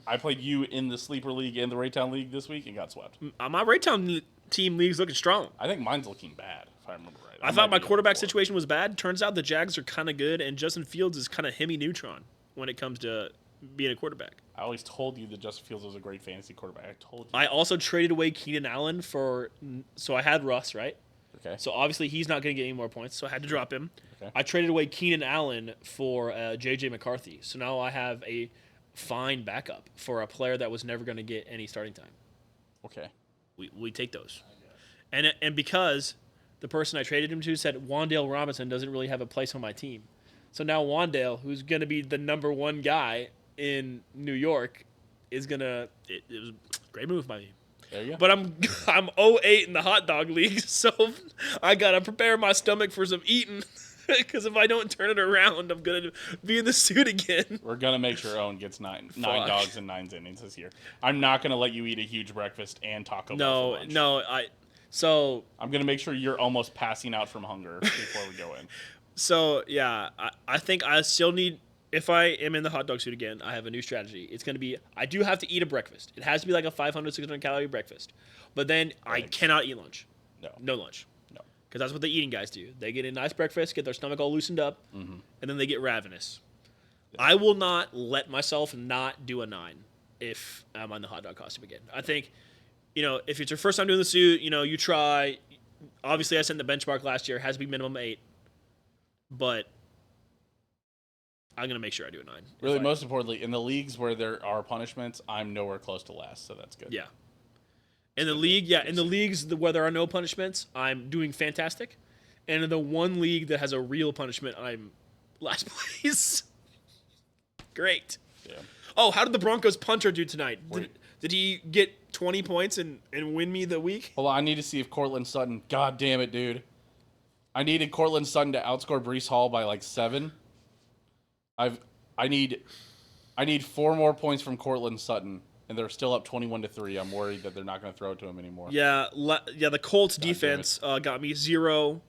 I played you in the sleeper league and the Raytown league this week and got swept. My Raytown team league's looking strong. I think mine's looking bad, if I remember right. I thought my quarterback situation was bad. Turns out the Jags are kind of good, and Justin Fields is kind of Hemi Neutron when it comes to being a quarterback. I always told you that Justin Fields was a great fantasy quarterback. I told you. I also traded away Keenan Allen so I had Russ, right? Okay. So obviously he's not going to get any more points, so I had to drop him. Okay. I traded away Keenan Allen for J.J. McCarthy. So now I have a fine backup for a player that was never going to get any starting time. Okay. We take those. And because the person I traded him to said Wan'Dale Robinson doesn't really have a place on my team. So now Wan'Dale, who's going to be the number one guy in New York, is going to – it was a great move by me. There you go. But I'm 0-8 in the hot dog league, so I got to prepare my stomach for some eating because if I don't turn it around, I'm going to be in the suit again. We're going to make sure Owen gets nine dogs in 9 innings this year. I'm not going to let you eat a huge breakfast and Taco Bell for lunch. I'm going to make sure you're almost passing out from hunger before we go in. So, yeah, I think I still need – if I am in the hot dog suit again, I have a new strategy. It's going to be – I do have to eat a breakfast. It has to be like a 500, 600-calorie breakfast. But then I cannot eat lunch. No lunch. No. Because that's what the eating guys do. They get a nice breakfast, get their stomach all loosened up, and then they get ravenous. Yeah. I will not let myself not do a 9 if I'm on the hot dog costume again. I think, if it's your first time doing the suit, you try. Obviously, I set the benchmark last year. It has to be minimum 8. But I'm going to make sure I do a 9. Really, most importantly, in the leagues where there are punishments, I'm nowhere close to last, so that's good. Yeah. In the leagues where there are no punishments, I'm doing fantastic. And in the one league that has a real punishment, I'm last place. Great. Yeah. Oh, how did the Broncos punter do tonight? Did he get 20 points and win me the week? Hold on, I need to see if Cortland Sutton. God damn it, dude. I needed Cortland Sutton to outscore Breece Hall by like 7. I need 4 more points from Cortland Sutton, and they're still up 21-3. I'm worried that they're not going to throw it to him anymore. Yeah, the Colts defense got me 0.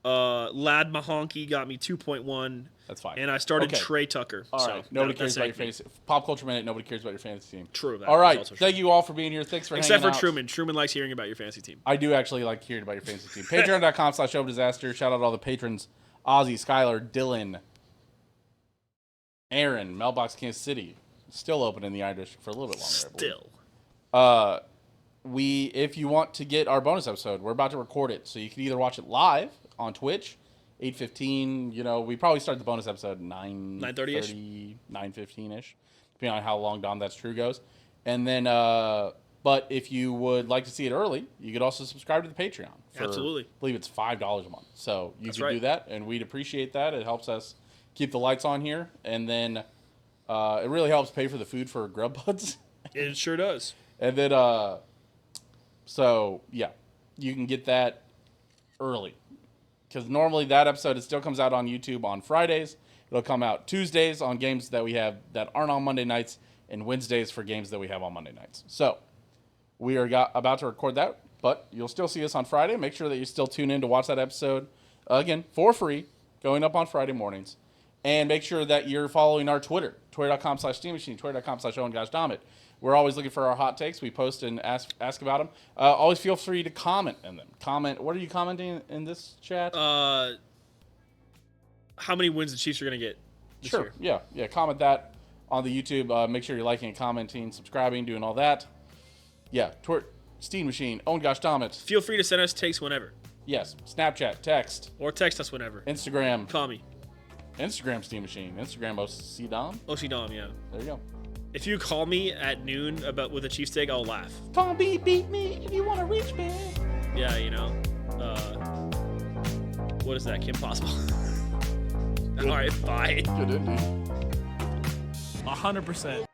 Lad Mahonky got me 2.1. That's fine. And I started Trey Tucker. All right. Nobody cares about your fantasy. Pop Culture Minute. Nobody cares about your fantasy team. True. All right. Thank you all for being here. Thanks for hanging out. Except for Truman. Truman likes hearing about your fantasy team. I do actually like hearing about your fantasy team. Patreon.com/OverDisaster. Shout out to all the patrons. Ozzy, Skylar, Dylan, Aaron, Mailbox, Kansas City. Still open in the Iron District for a little bit longer. If you want to get our bonus episode, we're about to record it. So you can either watch it live on Twitch, 8:15. We probably start the bonus episode 9:30ish, 9:15ish, depending on how long Dahm That's True goes. And then, but if you would like to see it early, you could also subscribe to the Patreon. Absolutely. I believe it's $5 a month. So you can do that, and we'd appreciate that. It helps us keep the lights on here, and then it really helps pay for the food for Grub Buds. It sure does. And then, you can get that early. Because normally that episode, it still comes out on YouTube on Fridays. It'll come out Tuesdays on games that we have that aren't on Monday nights, and Wednesdays for games that we have on Monday nights. So we are about to record that, but you'll still see us on Friday. Make sure that you still tune in to watch that episode, again, for free, going up on Friday mornings. And make sure that you're following our Twitter, twitter.com/steammachine, twitter.com/OwenGoshDammit. We're always looking for our hot takes. We post and ask about them. Always feel free to comment in them. Comment. What are you commenting in this chat? How many wins the Chiefs are going to get this year? Yeah. Comment that on the YouTube. Make sure you're liking, commenting, subscribing, doing all that. Yeah. Steam Machine. Owen Gosh Dammit. Feel free to send us takes whenever. Yes. Snapchat, text. Or text us whenever. Instagram. Call me. Instagram Steam Machine. Instagram OC Dahm. OC Dahm, yeah. There you go. If you call me at noon with a Chiefs take, I'll laugh. Call me, beat me if you want to reach me. Yeah, what is that, Kim Possible? All right, bye. Good ending. 100%.